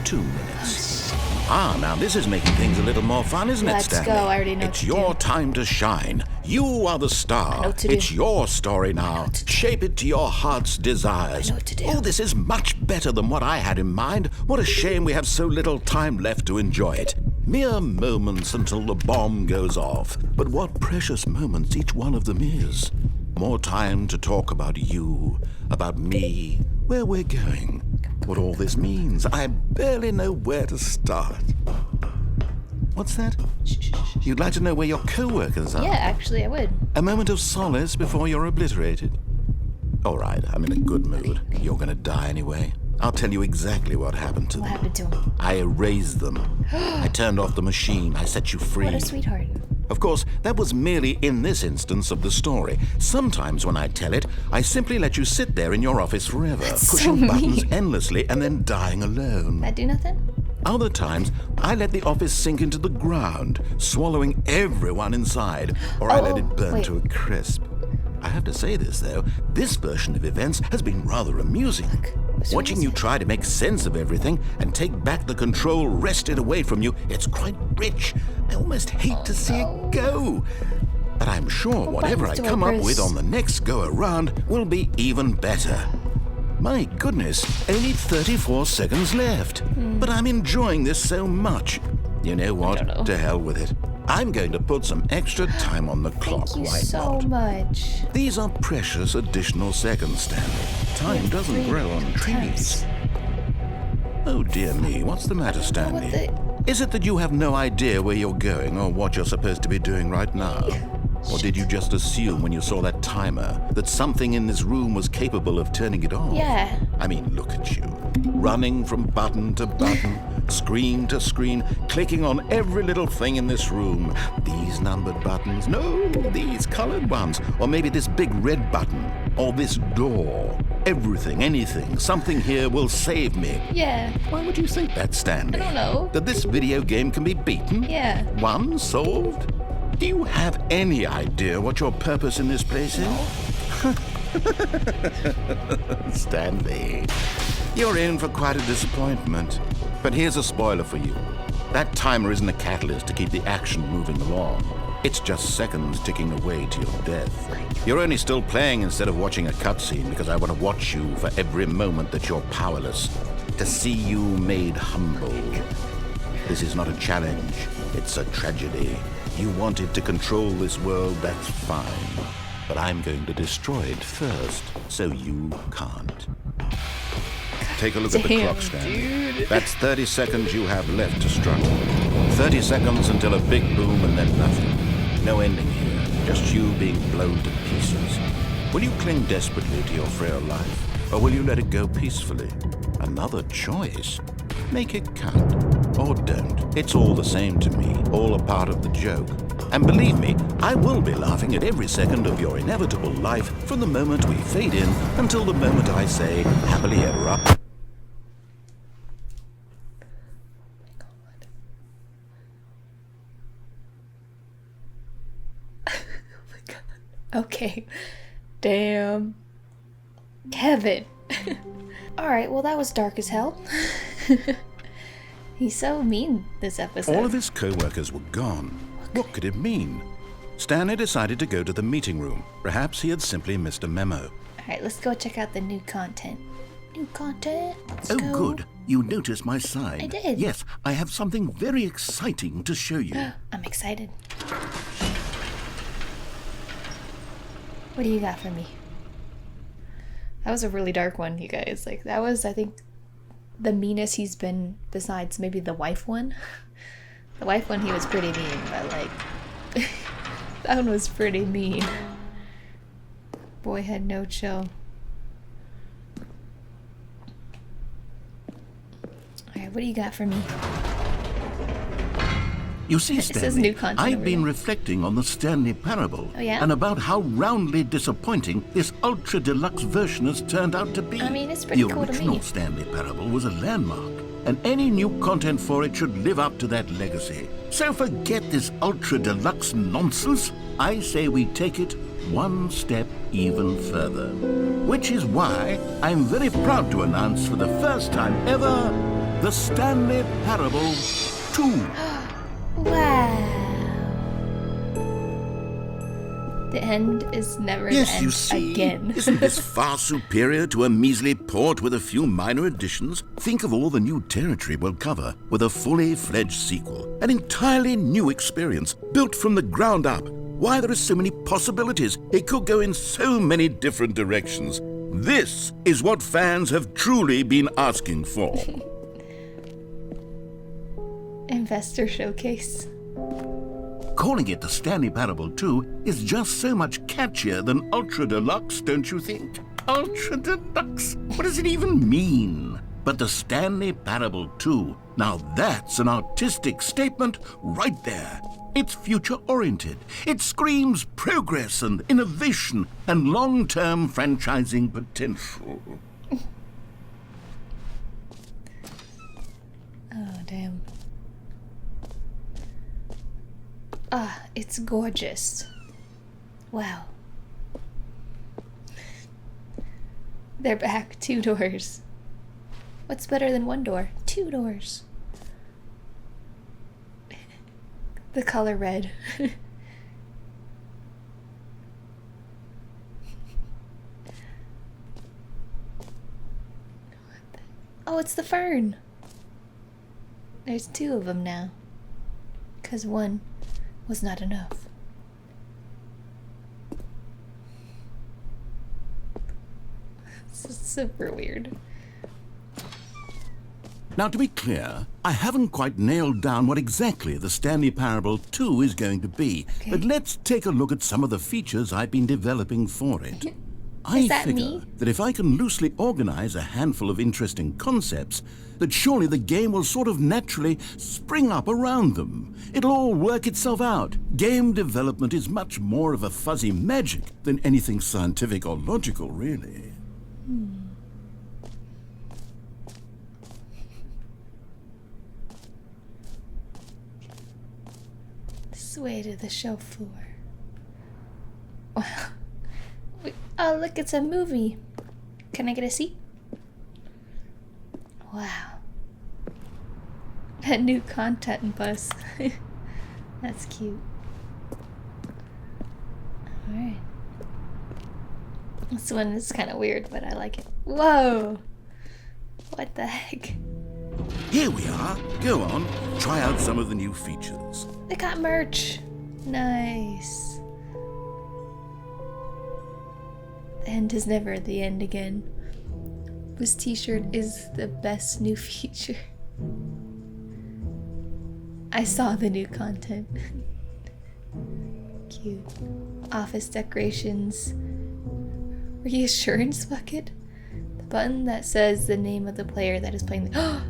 2 minutes. Now this is making things a little more fun, isn't it, Let's Stanley? go. I already know It's what to your do. time to shine. You are the I star. know what to do. It's your story now. what to do. Shape it to your heart's desires. I know what to do. Oh, this is much better than what I had in mind. What a shame we have so little time left to enjoy it. Mere moments until the bomb goes off. But what precious moments each one of them is. More time to talk about you, about me, where we're going, what all this means. I barely know where to start. What's that? You'd like to know where your co-workers are? Yeah, actually, I would. A moment of solace before you're obliterated. All right, I'm in a good mood. You're gonna die anyway. I'll tell you exactly what happened to What them. happened to him? I erased them. I turned off the machine. I set you free. What a sweetheart. Of course, that was merely in this instance of the story. Sometimes when I tell it, I simply let you sit there in your office forever, That's so pushing buttons mean. endlessly and then dying alone. That do nothing? Other times, I let the office sink into the ground, swallowing everyone inside, or I let it burn wait. to a crisp. I have to say this, though, this version of events has been rather amusing. what's Watching wrong you with try to make sense of everything and take back the control wrested away from you, it's quite rich. I almost hate to see it go. But I'm sure whatever I buttons do I come up press? with on the next go-around will be even better. My goodness, only 34 seconds left. But I'm enjoying this so much. You know what? don't know. To hell with it. I'm going to put some extra time on the clock. Thank you Why so not? much. These are precious additional seconds, Stanley. Time doesn't Free grow on trees. temps. Oh dear me, what's the matter, Stanley? What Is it that you have no idea where you're going or what you're supposed to be doing right now? Or did you just assume when you saw that timer that something in this room was capable of turning it off? Yeah. I mean, look at you. Running from button to button, screen to screen, clicking on every little thing in this room. These numbered buttons, no, these colored ones. Or maybe this big red button, or this door. Everything, anything, something here will save me. Yeah. Why would you think that, Stanley? I don't know. That this video game can be beaten? Yeah. Won? Solved? Do you have any idea what your purpose in this place is? Stanley, you're in for quite a disappointment. But here's a spoiler for you. That timer isn't a catalyst to keep the action moving along. It's just seconds ticking away to your death. You're only still playing instead of watching a cutscene because I want to watch you for every moment that you're powerless. To see you made humble. This is not a challenge. It's a tragedy. You wanted to control this world, that's fine. But I'm going to destroy it first, so you can't. Take a look at the Damn, clock, Stanley. dude. That's 30 seconds you have left to struggle. 30 seconds until a big boom and then nothing. No ending here, just you being blown to pieces. Will you cling desperately to your frail life, or will you let it go peacefully? Another choice. Make it count. Or don't. It's all the same to me, all a part of the joke. And believe me, I will be laughing at every second of your inevitable life from the moment we fade in until the moment I say, happily ever after. Okay. Damn. Kevin. Alright, well that was dark as hell. He's so mean this episode. All of his co-workers were gone. What could it mean? Stanley decided to go to the meeting room. Perhaps he had simply missed a memo. Alright, let's go check out the new content. New content. Let's Oh, go. good. You noticed my sign. I did. Yes, I have something very exciting to show you. I'm excited. What do you got for me? That was a really dark one, you guys. Like, that was, I think, the meanest he's been besides maybe the wife one. The wife one, he was pretty mean, but, like, that one was pretty mean. Boy had no chill. Alright, what do you got for me? You see, It says Stanley, new content I've over been there. reflecting on the Stanley Parable Oh, yeah? and about how roundly disappointing this ultra deluxe version has turned out to be. I mean, it's pretty the cool to original me. Stanley Parable was a landmark, and any new content for it should live up to that legacy. So forget this ultra deluxe nonsense. I say we take it one step even further. Which is why I'm very proud to announce for the first time ever the Stanley Parable 2. Wow. The end is never the Yes, end you see, again. isn't this far superior to a measly port with a few minor additions? Think of all the new territory we'll cover with a fully fledged sequel. An entirely new experience, built from the ground up. Why, there are so many possibilities. It could go in so many different directions. This is what fans have truly been asking for. Investor showcase. Calling it the Stanley Parable 2 is just so much catchier than Ultra Deluxe, don't you think? Ultra Deluxe? What does it even mean? But the Stanley Parable 2, now that's an artistic statement right there. It's future-oriented. It screams progress and innovation and long-term franchising potential. Oh, damn. Ah, it's gorgeous. Wow. They're back. 2 doors. What's better than 1 door? 2 doors. The color red. Oh, it's the fern. There's 2 of them now. 'Cause 1 was not enough. This is super weird. Now, to be clear, I haven't quite nailed down what exactly the Stanley Parable 2 is going to be, Okay. but let's take a look at some of the features I've been developing for it. I that figure me? that if I can loosely organize a handful of interesting concepts, that surely the game will sort of naturally spring up around them. It'll all work itself out. Game development is much more of a fuzzy magic than anything scientific or logical, really. Sway to the show floor. Wow. Oh, look, it's a movie. Can I get a seat? Wow. A new content bus. That's cute. Alright. This one is kind of weird, but I like it. Whoa! What the heck? Here we are. Go on, try out some of the new features. They got merch. Nice. The end is never the end again. This t-shirt is the best new feature. I saw the new content. Cute. Office decorations. Reassurance bucket. The button that says the name of the player that is playing the...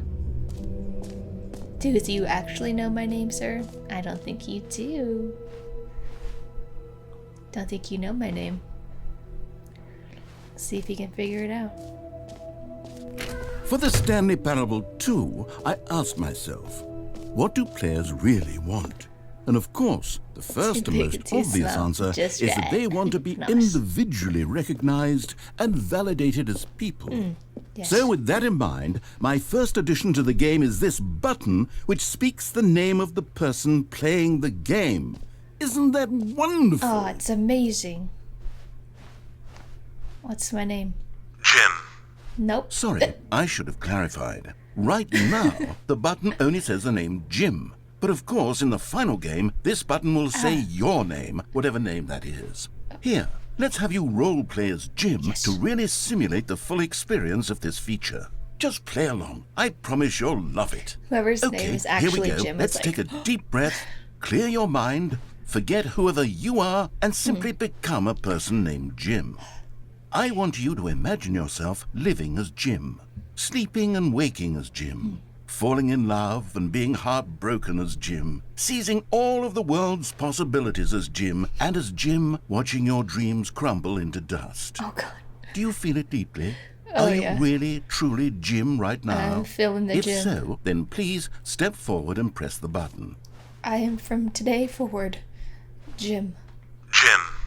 Do you actually know my name, sir? I don't think you do. Don't think you know my name. See if you can figure it out. For the Stanley Parable 2, I asked myself, what do players really want? And of course, the first and big most and too obvious small. answer Just is that right. they want to be Nice. individually recognized and validated as people. Yes. So with that in mind, my first addition to the game is this button which speaks the name of the person playing the game. Isn't that wonderful? Oh, it's amazing. What's my name? Jim. Nope. Sorry, I should have clarified. Right now, the button only says the name Jim. But of course, in the final game, this button will say your name, whatever name that is. Here, let's have you role play as Jim Yes. to really simulate the full experience of this feature. Just play along. I promise you'll love it. Whoever's Okay, name is here we actually go. Jim. Let's is take like, a deep breath, clear your mind, forget whoever you are, and simply become a person named Jim. I want you to imagine yourself living as Jim, sleeping and waking as Jim, falling in love and being heartbroken as Jim, seizing all of the world's possibilities as Jim, and as Jim, watching your dreams crumble into dust. Oh, God. Do you feel it deeply? Oh, Are yeah. you really, truly Jim right now? I'm feeling the If Jim. so, then please step forward and press the button. I am from today forward, Jim.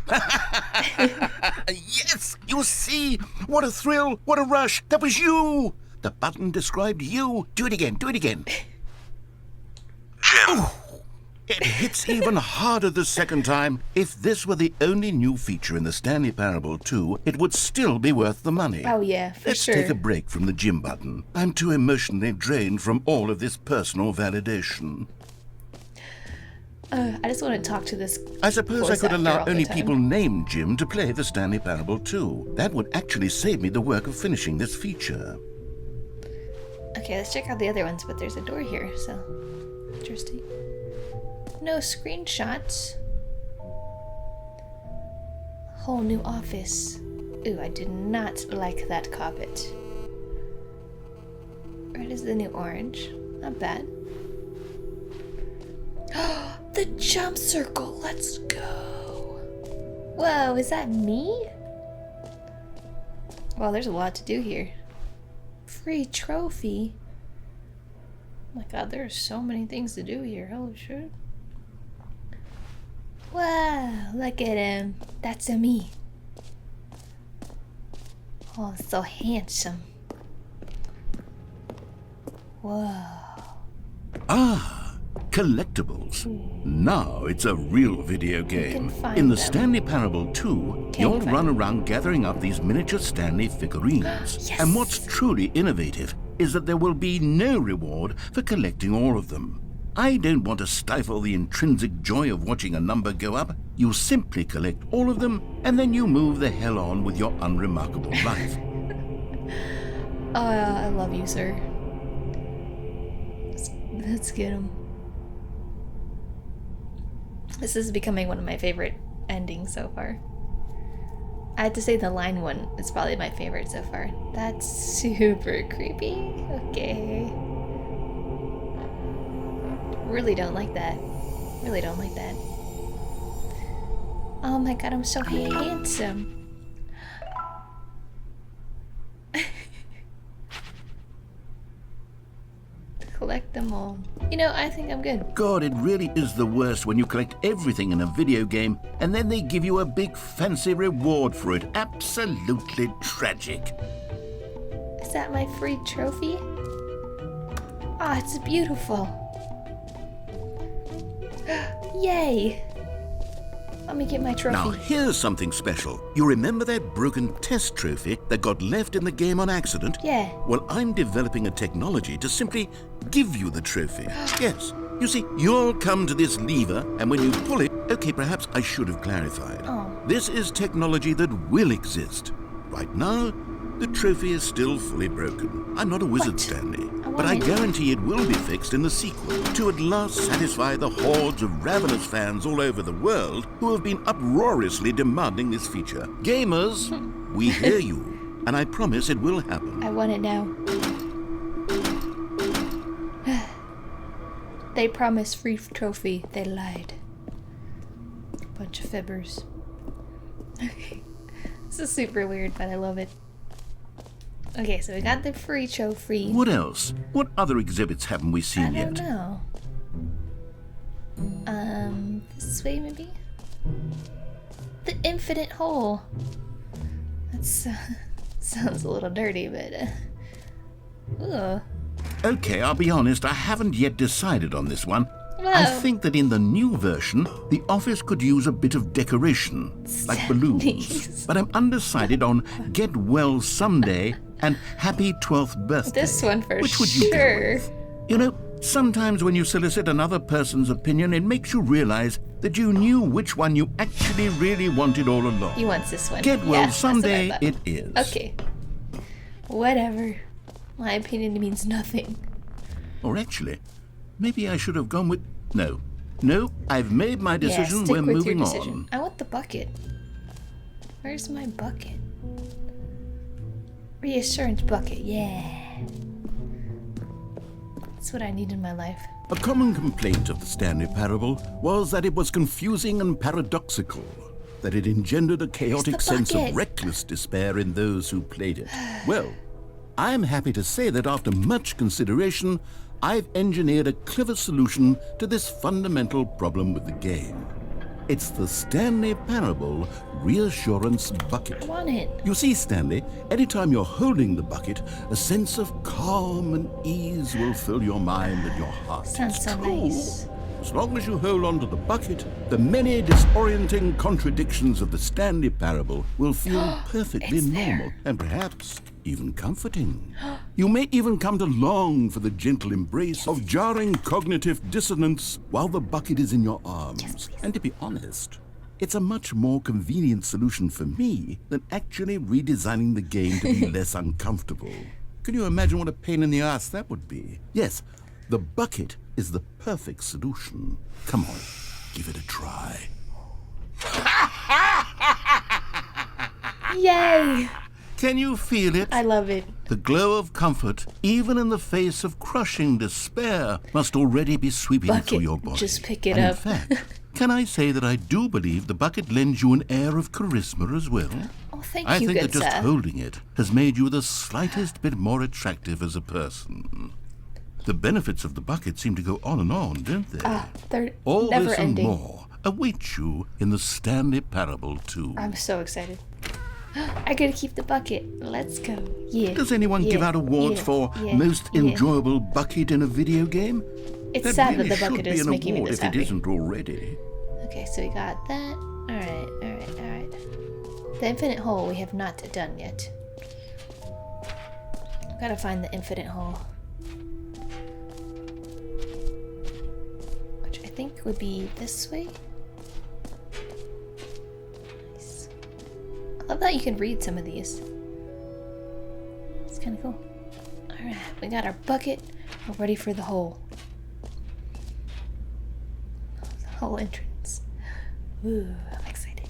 Yes! You see? What a thrill! What a rush! That was you! The button described you. Do it again. Do it again. Jim. It hits even harder the second time. If this were the only new feature in the Stanley Parable 2, it would still be worth the money. Oh, yeah, for Let's sure. take a break from the Jim button. I'm too emotionally drained from all of this personal validation. I just want to talk to this. I suppose I voice could actor allow all the only time. people named Jim to play the Stanley Parable 2. That would actually save me the work of finishing this feature. Okay, let's check out the other ones, but there's a door here, so interesting. No screenshots. Whole new office. Ooh, I did not like that carpet. Red is the new orange. Not bad. The jump circle. Let's go. Whoa, is that me? Well, there's a lot to do here. Free trophy. Oh my God, there are so many things to do here. Holy shit. Wow, look at him. That's a me. Oh, so handsome. Whoa. Ah, collectibles. Now it's a real video game. find In the them. Stanley Parable 2, Can you'll you run find around gathering up these miniature Stanley figurines. Yes. And what's truly innovative is that there will be no reward for collecting all of them. I don't want to stifle the intrinsic joy of watching a number go up. You simply collect all of them, and then you move the hell on with your unremarkable life. I love you, sir. Let's get him. This is becoming one of my favorite endings so far. I had to say the line one is probably my favorite so far. That's super creepy. Okay. Really don't like that. Really don't like that. Oh my God, I'm so handsome. Collect them all. You know, I think I'm good. God, it really is the worst when you collect everything in a video game and then they give you a big fancy reward for it. Absolutely tragic. Is that my free trophy? Ah, it's beautiful. Yay! Let me get my trophy. Now, here's something special. You remember that broken test trophy that got left in the game on accident? Yeah. Well, I'm developing a technology to simply give you the trophy. Yes. You see, you'll come to this lever, and when you pull it... Okay, perhaps I should have clarified. Oh. This is technology that will exist. Right now, the trophy is still fully broken. I'm not a wizard, What? Stanley, I but I want it. guarantee it will be fixed in the sequel to at last satisfy the hordes of ravenous fans all over the world who have been uproariously demanding this feature. Gamers, we hear you, and I promise it will happen. I want it now. They promised free trophy. They lied. Bunch of fibbers. Okay. This is super weird, but I love it. Okay, so we got the free trophy. What else? What other exhibits haven't we I seen don't yet? know. This way maybe? The infinite hole. That's sounds a little dirty, but ugh. Okay, I'll be honest, I haven't yet decided on this one. Whoa. I think that in the new version, the office could use a bit of decoration, like balloons. Please. But I'm undecided on Get Well Someday and Happy 12th Birthday. This one for Which would you go sure. with? You know, sometimes when you solicit another person's opinion, it makes you realize that you knew which one you actually really wanted all along. You want this one? Get Well Yeah, that's what I Someday thought. it is. Okay. Whatever. My opinion means nothing. Or actually, maybe I should have gone with... No, I've made my decision. Yeah, stick We're with moving your decision. on. I want the bucket. Where's my bucket? Reassurance bucket, yeah. That's what I need in my life. A common complaint of the Stanley Parable was that it was confusing and paradoxical, that it engendered a chaotic sense of reckless despair in those who played it. Well, I'm happy to say that after much consideration, I've engineered a clever solution to this fundamental problem with the game. It's the Stanley Parable Reassurance Bucket. I want it. You see, Stanley, anytime you're holding the bucket, a sense of calm and ease will fill your mind and your heart. Sounds so nice. As long as you hold on to the bucket, the many disorienting contradictions of the Stanley Parable will feel perfectly normal and perhaps even comforting. You may even come to long for the gentle embrace of jarring cognitive dissonance while the bucket is in your arms. And to be honest, it's a much more convenient solution for me than actually redesigning the game to be less uncomfortable. Can you imagine what a pain in the ass that would be? Yes, the bucket is the perfect solution. Come on, give it a try. Yay! Can you feel it? I love it. The glow of comfort, even in the face of crushing despair, must already be sweeping through your body. Just pick it and up. In fact, can I say that I do believe the bucket lends you an air of charisma as well? Oh, thank I you, think good that just sir. holding it has made you the slightest bit more attractive as a person. The benefits of the bucket seem to go on and on, don't they? They're All never this ending. and more await you in the Stanley Parable too. I'm so excited. I gotta keep the bucket. Let's go. Yeah. Does anyone give out awards for most enjoyable bucket in a video game? It's That sad really that the should bucket be is an making me award this if it happy. isn't already. Okay, so we got that. Alright. The infinite hole we have not done yet. Gotta find the infinite hole. Which I think would be this way. Nice. I love that you can read some of these. It's kinda cool. Alright, we got our bucket. We're ready for the hole. The hole entrance. Ooh, I'm excited.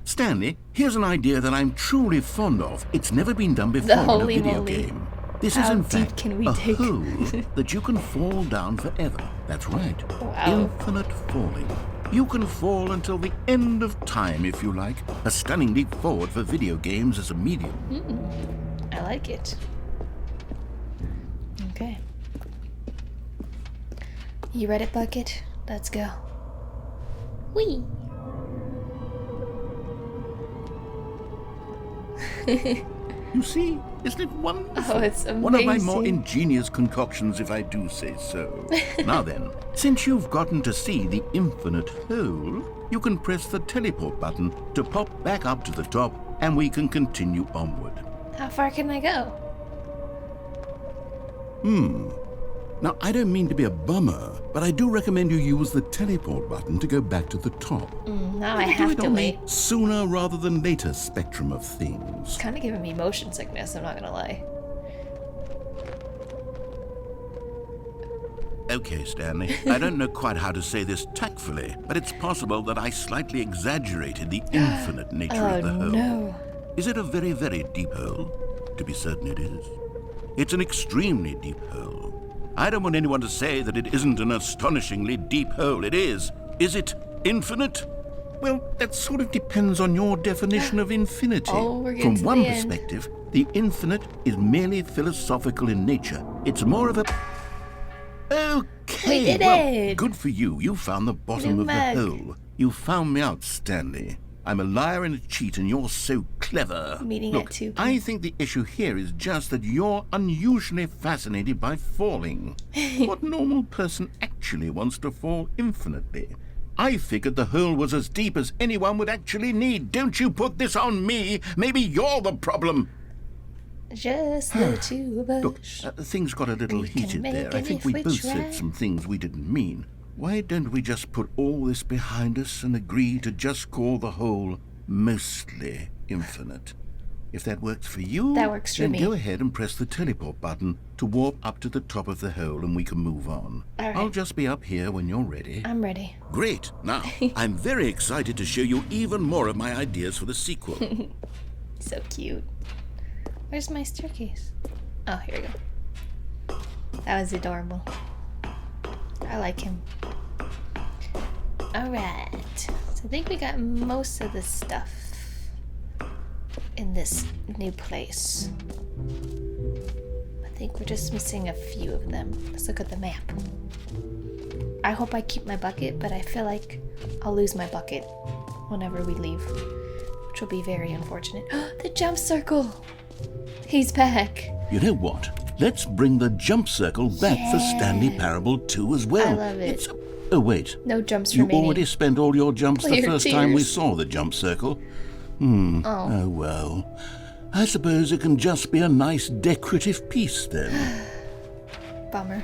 Stanley, here's an idea that I'm truly fond of. It's never been done before in a holy video moly. game. This How is in deep fact can we a dig? hole that you can fall down forever. That's right. Wow. Infinite falling. You can fall until the end of time if you like. A stunning leap forward for video games as a medium. I like it. Okay. You read it, Bucket? Let's go. Whee! You see, isn't it wonderful? Oh, it's amazing. One of my more ingenious concoctions, if I do say so. Now then, since you've gotten to see the infinite hole, you can press the teleport button to pop back up to the top, and we can continue onward. How far can I go? Now, I don't mean to be a bummer, but I do recommend you use the teleport button to go back to the top. Now I Do have it to on wait. the sooner rather than later spectrum of things. It's kind of giving me motion sickness, I'm not gonna lie. Okay, Stanley, I don't know quite how to say this tactfully, but it's possible that I slightly exaggerated the infinite nature of the hole. No. Is it a very, very deep hole? To be certain it is. It's an extremely deep hole. I don't want anyone to say that it isn't an astonishingly deep hole. It is. Is it infinite? Well, that sort of depends on your definition of infinity. Oh, we're getting From to one the end. perspective, the infinite is merely philosophical in nature. It's more of a... Okay, We did well, it. good for you. You found the bottom New of mug. the hole. You found me out, Stanley. I'm a liar and a cheat, and you're so clever. Meeting Look, at 2 I think the issue here is just that you're unusually fascinated by falling. What normal person actually wants to fall infinitely? I figured the hole was as deep as anyone would actually need. Don't you put this on me. Maybe you're the problem. Just the two of us. Look, things got a little We can heated make there. it I think if we we both try. said some things we didn't mean. Why don't we just put all this behind us and agree to just call the whole mostly infinite? If that works for you, That works for then me. go ahead and press the teleport button to warp up to the top of the hole and we can move on. All right. I'll just be up here when you're ready. I'm ready. Great. Now, I'm very excited to show you even more of my ideas for the sequel. So cute. Where's my staircase? Oh, here we go. That was adorable. I like him. Alright. So I think we got most of the stuff in this new place. I think we're just missing a few of them. Let's look at the map. I hope I keep my bucket, but I feel like I'll lose my bucket whenever we leave, which will be very unfortunate. The jump circle! He's back. You know what? Let's bring the jump circle back for Stanley Parable 2 as well. I love it. Oh, wait. No jumps You remaining. already spent all your jumps the Clear first time we tears. saw the jump circle. Oh, well. I suppose it can just be a nice decorative piece then. Bummer.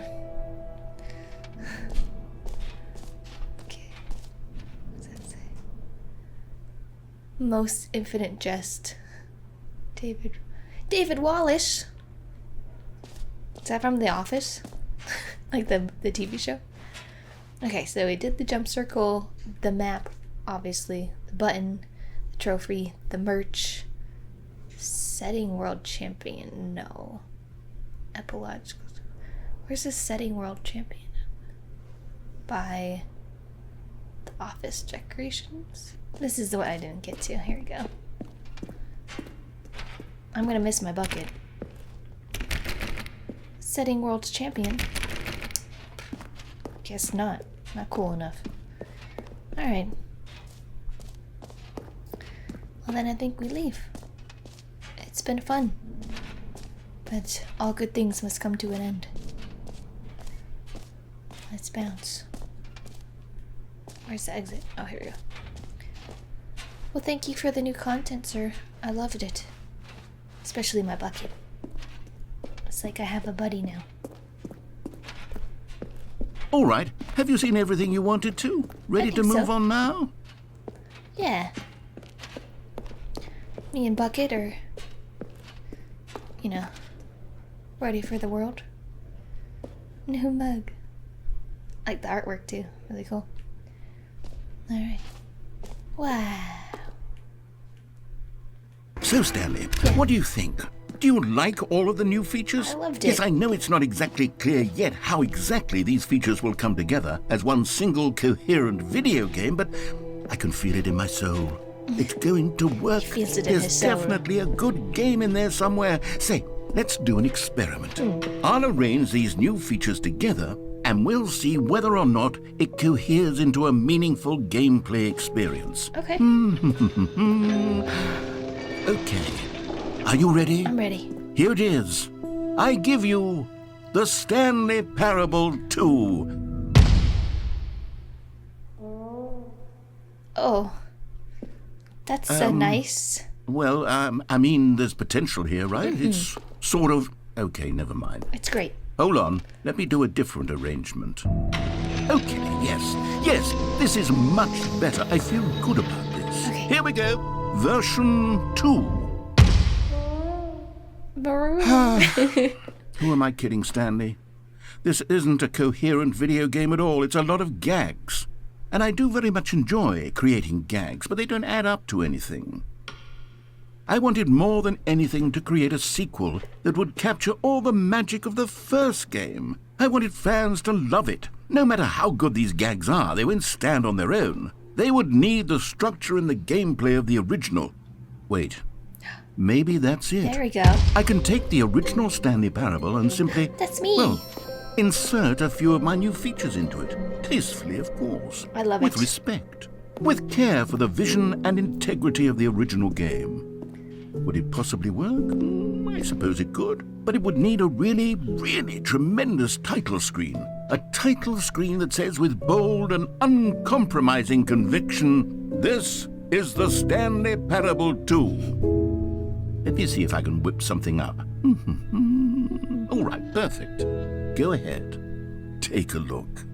Okay. What does that say? Most infinite jest. David Wallace. Is that from The Office? Like the TV show? Okay, so we did the jump circle, the map, obviously, the button, the trophy, the merch, setting world champion, no. Epilogue. Where's the setting world champion? By the office decorations? This is the one I didn't get to. Here we go. I'm gonna miss my bucket. Setting world's champion. Guess not. Not cool enough. Alright. Well then I think we leave. It's been fun. But all good things must come to an end. Let's bounce. Where's the exit? Oh, here we go. Well, thank you for the new content, sir. I loved it. Especially my bucket. It's like I have a buddy now. All right. Have you seen everything you wanted to? Ready to think move so. on now? Yeah. Me and Bucket are, you know, ready for the world. New mug. I like the artwork too. Really cool. Alright. Wow. So, Stanley, what do you think? Do you like all of the new features? I loved Yes, it. I know it's not exactly clear yet how exactly these features will come together as one single coherent video game, but I can feel it in my soul. It's going to work. He feels it in There's his soul. definitely a good game in there somewhere. Say, let's do an experiment. I'll arrange these new features together, and we'll see whether or not it coheres into a meaningful gameplay experience. Okay. Okay. Are you ready? I'm ready. Here it is. I give you the Stanley Parable 2. Oh. That's so nice. Well, I mean, there's potential here, right? It's sort of... Okay, never mind. It's great. Hold on. Let me do a different arrangement. Okay, yes, this is much better. I feel good about this. Okay. Here we go. Version 2. Who am I kidding, Stanley? This isn't a coherent video game at all. It's a lot of gags. And I do very much enjoy creating gags, but they don't add up to anything. I wanted more than anything to create a sequel that would capture all the magic of the first game. I wanted fans to love it. No matter how good these gags are, they won't stand on their own. They would need the structure and the gameplay of the original. Wait, maybe that's it. There we go. I can take the original Stanley Parable and simply... That's me. Well, insert a few of my new features into it. Tastefully, of course. I love With it. respect. With care for the vision and integrity of the original game. Would it possibly work? I suppose it could. But it would need a really, really tremendous title screen. A title screen that says with bold and uncompromising conviction, "This is the Stanley Parable 2. Let me see if I can whip something up. All right, perfect. Go ahead. Take a look.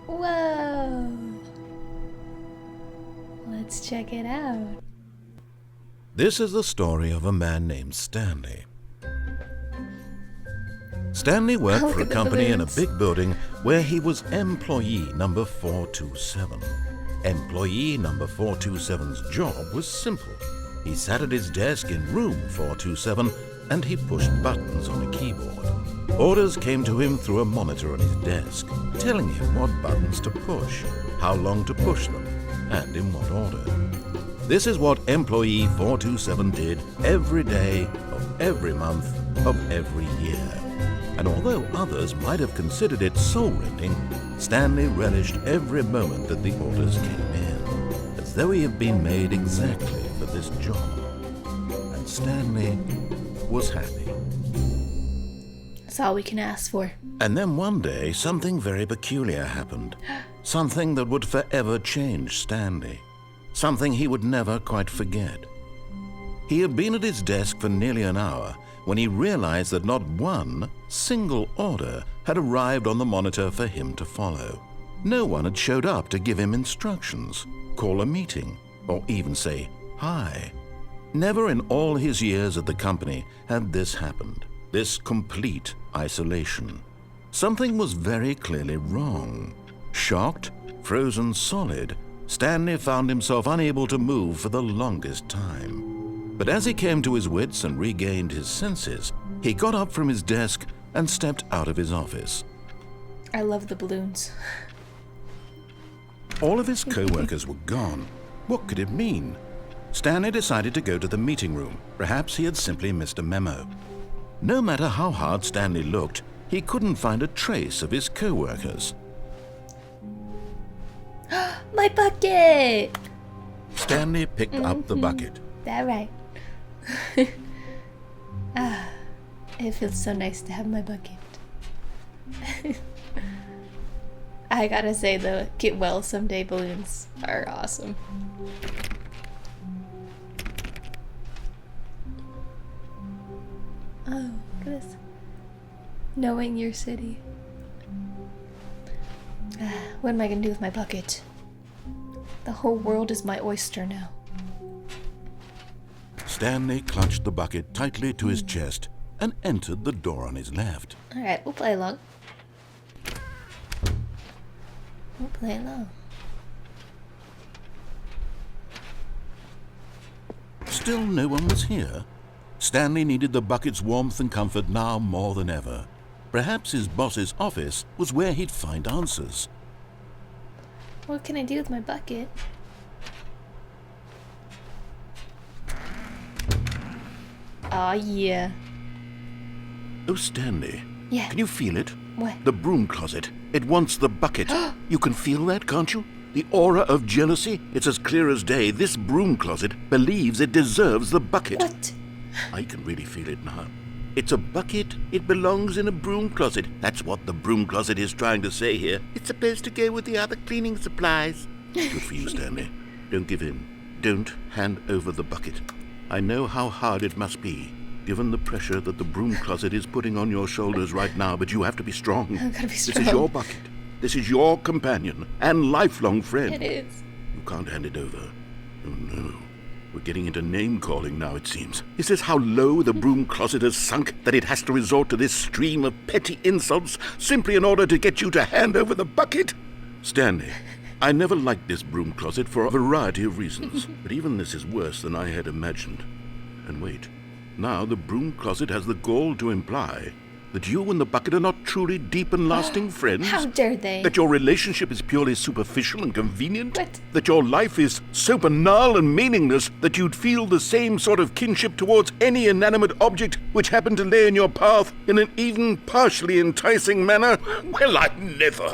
Whoa. Let's check it out. This is the story of a man named Stanley. Stanley worked Look for a at the company in a balloons. big building where he was employee number 427. Employee number 427's job was simple. He sat at his desk in room 427 and he pushed buttons on a keyboard. Orders came to him through a monitor on his desk, telling him what buttons to push, how long to push them, and in what order. This is what employee 427 did every day of every month of every year. And although others might have considered it soul-rending, Stanley relished every moment that the orders came in, as though he had been made exactly for this job. And Stanley was happy. That's all we can ask for. And then one day, something very peculiar happened. Something that would forever change Stanley. Something he would never quite forget. He had been at his desk for nearly an hour when he realized that not one single order had arrived on the monitor for him to follow. No one had showed up to give him instructions, call a meeting, or even say hi. Never in all his years at the company had this happened, this complete isolation. Something was very clearly wrong. Shocked, frozen solid, Stanley found himself unable to move for the longest time. But as he came to his wits and regained his senses, he got up from his desk and stepped out of his office. I love the balloons. All of his co-workers were gone. What could it mean? Stanley decided to go to the meeting room. Perhaps he had simply missed a memo. No matter how hard Stanley looked, he couldn't find a trace of his co-workers. My bucket! Stanley picked up the bucket. That right. It feels so nice to have my bucket. I gotta say though, get well someday balloons are awesome. Oh, look at this. Knowing your city. What am I gonna do with my bucket? The whole world is my oyster now. Stanley clutched the bucket tightly to his chest and entered the door on his left. Alright, we'll play along. We'll play along. Still no one was here. Stanley needed the bucket's warmth and comfort now more than ever. Perhaps his boss's office was where he'd find answers. What can I do with my bucket? Aw, yeah. Oh, Stanley. Yeah. Can you feel it? What? The broom closet. It wants the bucket. You can feel that, can't you? The aura of jealousy? It's as clear as day. This broom closet believes it deserves the bucket. What? I can really feel it now. It's a bucket. It belongs in a broom closet. That's what the broom closet is trying to say here. It's supposed to go with the other cleaning supplies. Good for you, Stanley. Don't give in. Don't hand over the bucket. I know how hard it must be, given the pressure that the broom closet is putting on your shoulders right now, but you have to be strong. I've gotta be strong. This is your bucket. This is your companion and lifelong friend. It is. You can't hand it over. Oh, no. We're getting into name-calling now, it seems. Is this how low the broom closet has sunk, that it has to resort to this stream of petty insults simply in order to get you to hand over the bucket? Stanley, I never liked this broom closet for a variety of reasons, but even this is worse than I had imagined. And wait, now the broom closet has the gall to imply that you and the bucket are not truly deep and lasting friends? How dare they? That your relationship is purely superficial and convenient? What? That your life is so banal and meaningless that you'd feel the same sort of kinship towards any inanimate object which happened to lay in your path in an even partially enticing manner? Well, I never.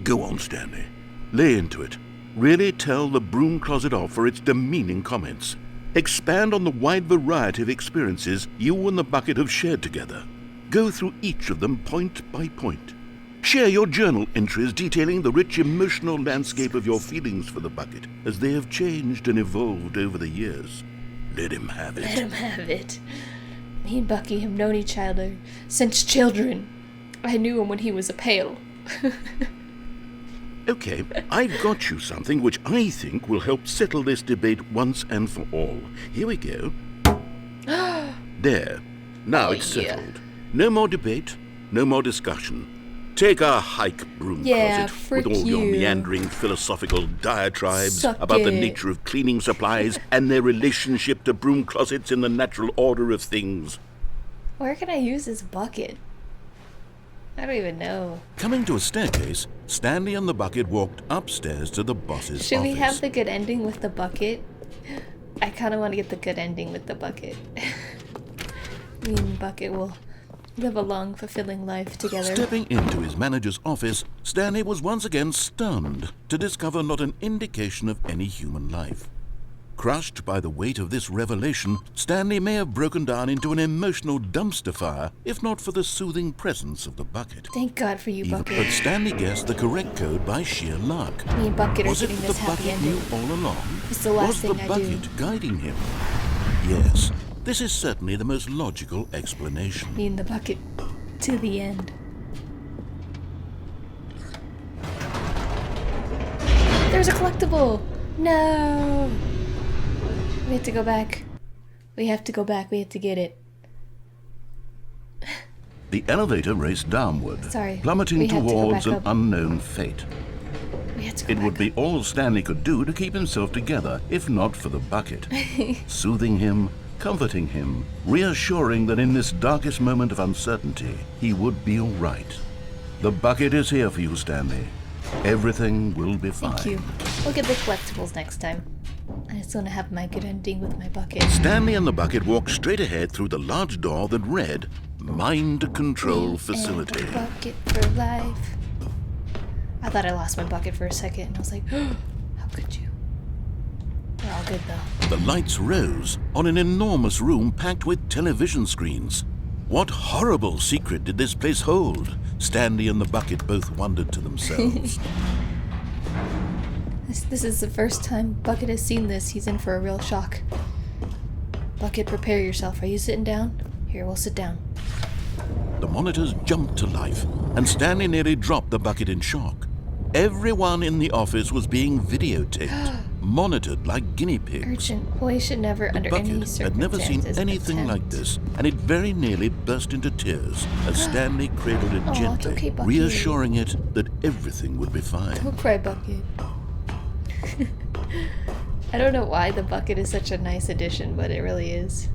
Go on, Stanley. Lay into it. Really tell the broom closet off for its demeaning comments. Expand on the wide variety of experiences you and the bucket have shared together. Go through each of them point by point. Share your journal entries detailing the rich emotional landscape of your feelings for the bucket as they have changed and evolved over the years. Let him have it. Let him have it. Me and Bucky have known each other since children. I knew him when he was a pail. Okay, I've got you something which I think will help settle this debate once and for all. Here we go. There. Now it's yeah. settled. No more debate, no more discussion. Take a hike, Broom Yeah, Closet, frick with all your you. meandering philosophical diatribes Suck about the it. nature of cleaning supplies and their relationship to broom closets in the natural order of things. Where can I use this bucket? I don't even know. Coming to a staircase, Stanley and the bucket walked upstairs to the boss's Should office. we have the good ending with the bucket? I kind of want to get the good ending with the bucket. Me and Bucket will live a long, fulfilling life together. Stepping into his manager's office, Stanley was once again stunned to discover not an indication of any human life. Crushed by the weight of this revelation, Stanley may have broken down into an emotional dumpster fire if not for the soothing presence of the bucket. Thank God for you, But Bucket. Stanley guessed the correct code by sheer luck. Me and Bucket are Was it getting that this the happy bucket ending. knew all along? It's the last Was the thing I bucket do. guiding him? Yes, this is certainly the most logical explanation. Me and the Bucket to the end. There's a collectible! No! We have to go back. We have to go back. We have to get it. The elevator raced downward, Sorry, plummeting we had to go towards back an up. unknown fate. We have to go It back would be up. all Stanley could do to keep himself together, if not for the bucket. Soothing him, comforting him, reassuring that in this darkest moment of uncertainty, he would be all right. The bucket is here for you, Stanley. Everything will be fine. Thank you. We'll get the collectibles next time. I just want to have my good ending with my bucket. Stanley and the bucket walked straight ahead through the large door that read, Mind Control Facility. And a bucket for life. I thought I lost my bucket for a second, and I was like, how could you? We're all good, though. The lights rose on an enormous room packed with television screens. What horrible secret did this place hold? Stanley and the bucket both wondered to themselves. This is the first time Bucket has seen this. He's in for a real shock. Bucket, prepare yourself. Are you sitting down? Here, we'll sit down. The monitors jumped to life, and Stanley nearly dropped the bucket in shock. Everyone in the office was being videotaped, monitored like guinea pigs. Urgent. Boy should never, The under any bucket circumstances, had never seen anything like attempt. this, and it very nearly burst into tears as Stanley cradled it Aw, it's gently, okay, Bucket. reassuring it that everything would be fine. Don't cry, Bucket. I don't know why the bucket is such a nice addition, but it really is.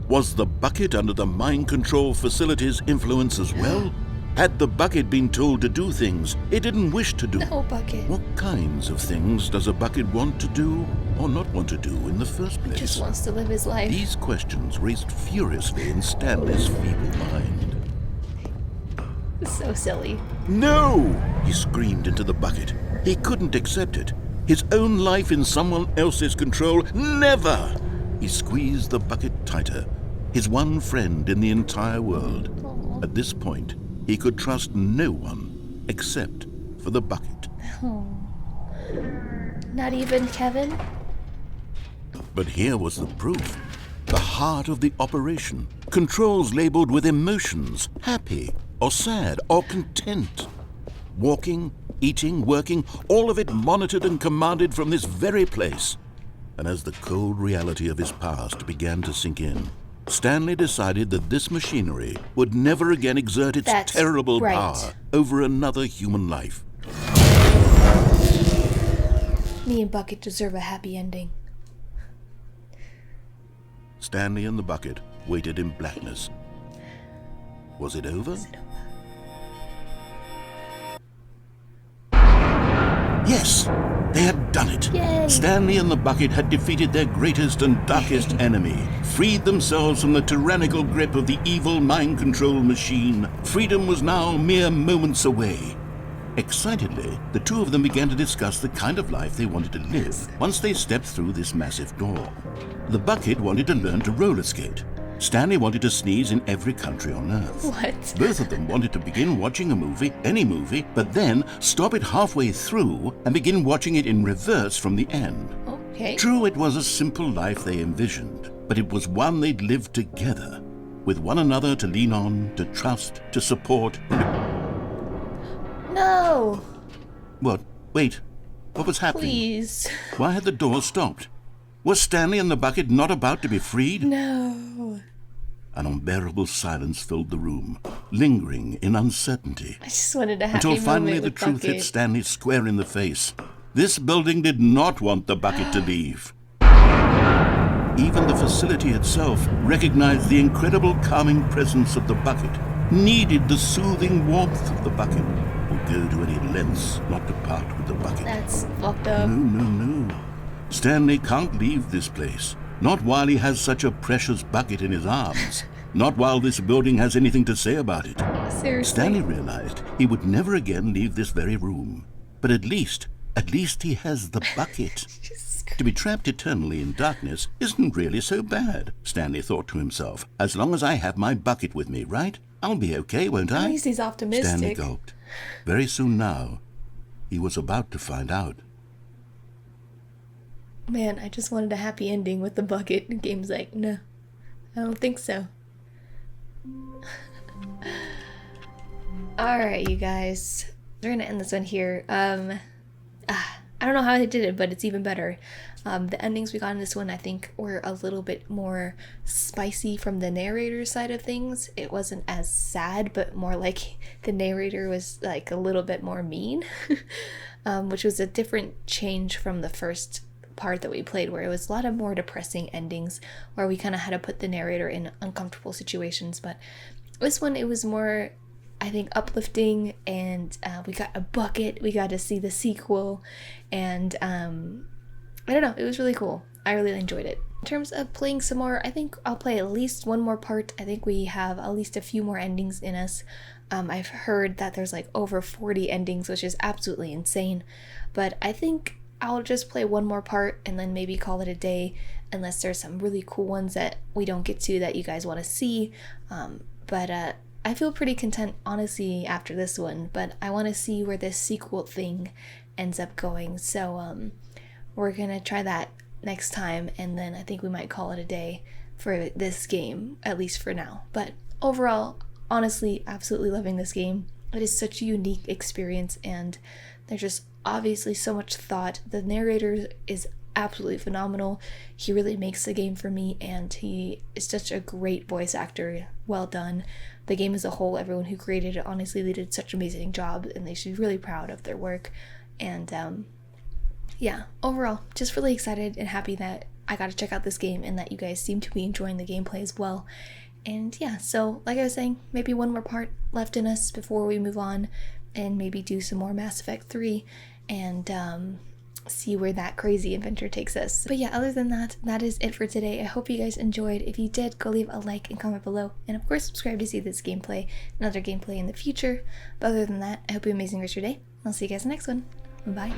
Was the bucket under the mind control facility's influence as well? Had the bucket been told to do things it didn't wish to do? No, Bucket. What kinds of things does a bucket want to do or not want to do in the first place? Just wants to live his life. These questions raced furiously in Stanley's feeble mind. So silly. No! He screamed into the bucket. He couldn't accept it. His own life in someone else's control? Never! He squeezed the bucket tighter. His one friend in the entire world. Aw. At this point, he could trust no one except for the bucket. Oh. Not even Kevin? But here was the proof. The heart of the operation. Controls labeled with emotions, happy or sad or content. Walking, eating, working, all of it monitored and commanded from this very place. And as the cold reality of his past began to sink in, Stanley decided that this machinery would never again exert its That's terrible right. power over another human life. Me and Bucket deserve a happy ending. Stanley and the bucket waited in blackness. Was it over? Yes, they had done it. Yay. Stanley and the bucket had defeated their greatest and darkest enemy, freed themselves from the tyrannical grip of the evil mind control machine. Freedom was now mere moments away. Excitedly, the two of them began to discuss the kind of life they wanted to live once they stepped through this massive door. The bucket wanted to learn to roller skate. Stanley wanted to sneeze in every country on Earth. What? Both of them wanted to begin watching a movie, any movie, but then stop it halfway through and begin watching it in reverse from the end. Okay. True, it was a simple life they envisioned, but it was one they'd lived together, with one another to lean on, to trust, to support. No! What? Wait. What was happening? Please. Why had the door stopped? Was Stanley and the bucket not about to be freed? No. An unbearable silence filled the room, lingering in uncertainty. I just wanted a happy Until finally moment the with truth hit Bucket. Stanley square in the face. This building did not want the bucket to leave. Even the facility itself recognized the incredible calming presence of the bucket, needed the soothing warmth of the bucket, would go to any lengths not to part with the bucket. That's fucked up. No. Stanley can't leave this place. Not while he has such a precious bucket in his arms. Not while this building has anything to say about it. Seriously. Stanley realized he would never again leave this very room. But at least he has the bucket. To be trapped eternally in darkness isn't really so bad, Stanley thought to himself. As long as I have my bucket with me, right? I'll be okay, won't I? At least he's optimistic. Stanley gulped. Very soon now, he was about to find out. Man, I just wanted a happy ending with the bucket. The game's like, no, I don't think so. Alright, you guys. We're gonna end this one here. I don't know how they did it, but it's even better. The endings we got in this one, I think, were a little bit more spicy from the narrator side of things. It wasn't as sad, but more like the narrator was like a little bit more mean, which was a different change from the first part that we played, where it was a lot of more depressing endings, where we kind of had to put the narrator in uncomfortable situations. But this one, it was more, I think, uplifting, and we got a bucket, we got to see the sequel, and I don't know, it was really cool. I really enjoyed it. In terms of playing some more, I think I'll play at least one more part. I think we have at least a few more endings in us. I've heard that there's like over 40 endings, which is absolutely insane, but I think I'll just play one more part and then maybe call it a day, unless there's some really cool ones that we don't get to that you guys want to see. But I feel pretty content, honestly, after this one, but I want to see where this sequel thing ends up going. So we're gonna try that next time, and then I think we might call it a day for this game, at least for now. But overall, honestly, absolutely loving this game. It is such a unique experience, and there's just obviously so much thought. The narrator is absolutely phenomenal. He really makes the game for me, and he is such a great voice actor. Well done. The game as a whole, everyone who created it, honestly, they did such an amazing job, and they should be really proud of their work. And yeah, overall, just really excited and happy that I got to check out this game, and that you guys seem to be enjoying the gameplay as well. And yeah, so like I was saying, maybe one more part left in us before we move on, and maybe do some more Mass Effect 3, and see where that crazy adventure takes us. But yeah, other than that, that is it for today. I hope you guys enjoyed. If you did, go leave a like and comment below, and of course subscribe to see this gameplay and other gameplay in the future. But other than that, I hope you have an amazing rest of your day. I'll see you guys in the next one. Bye.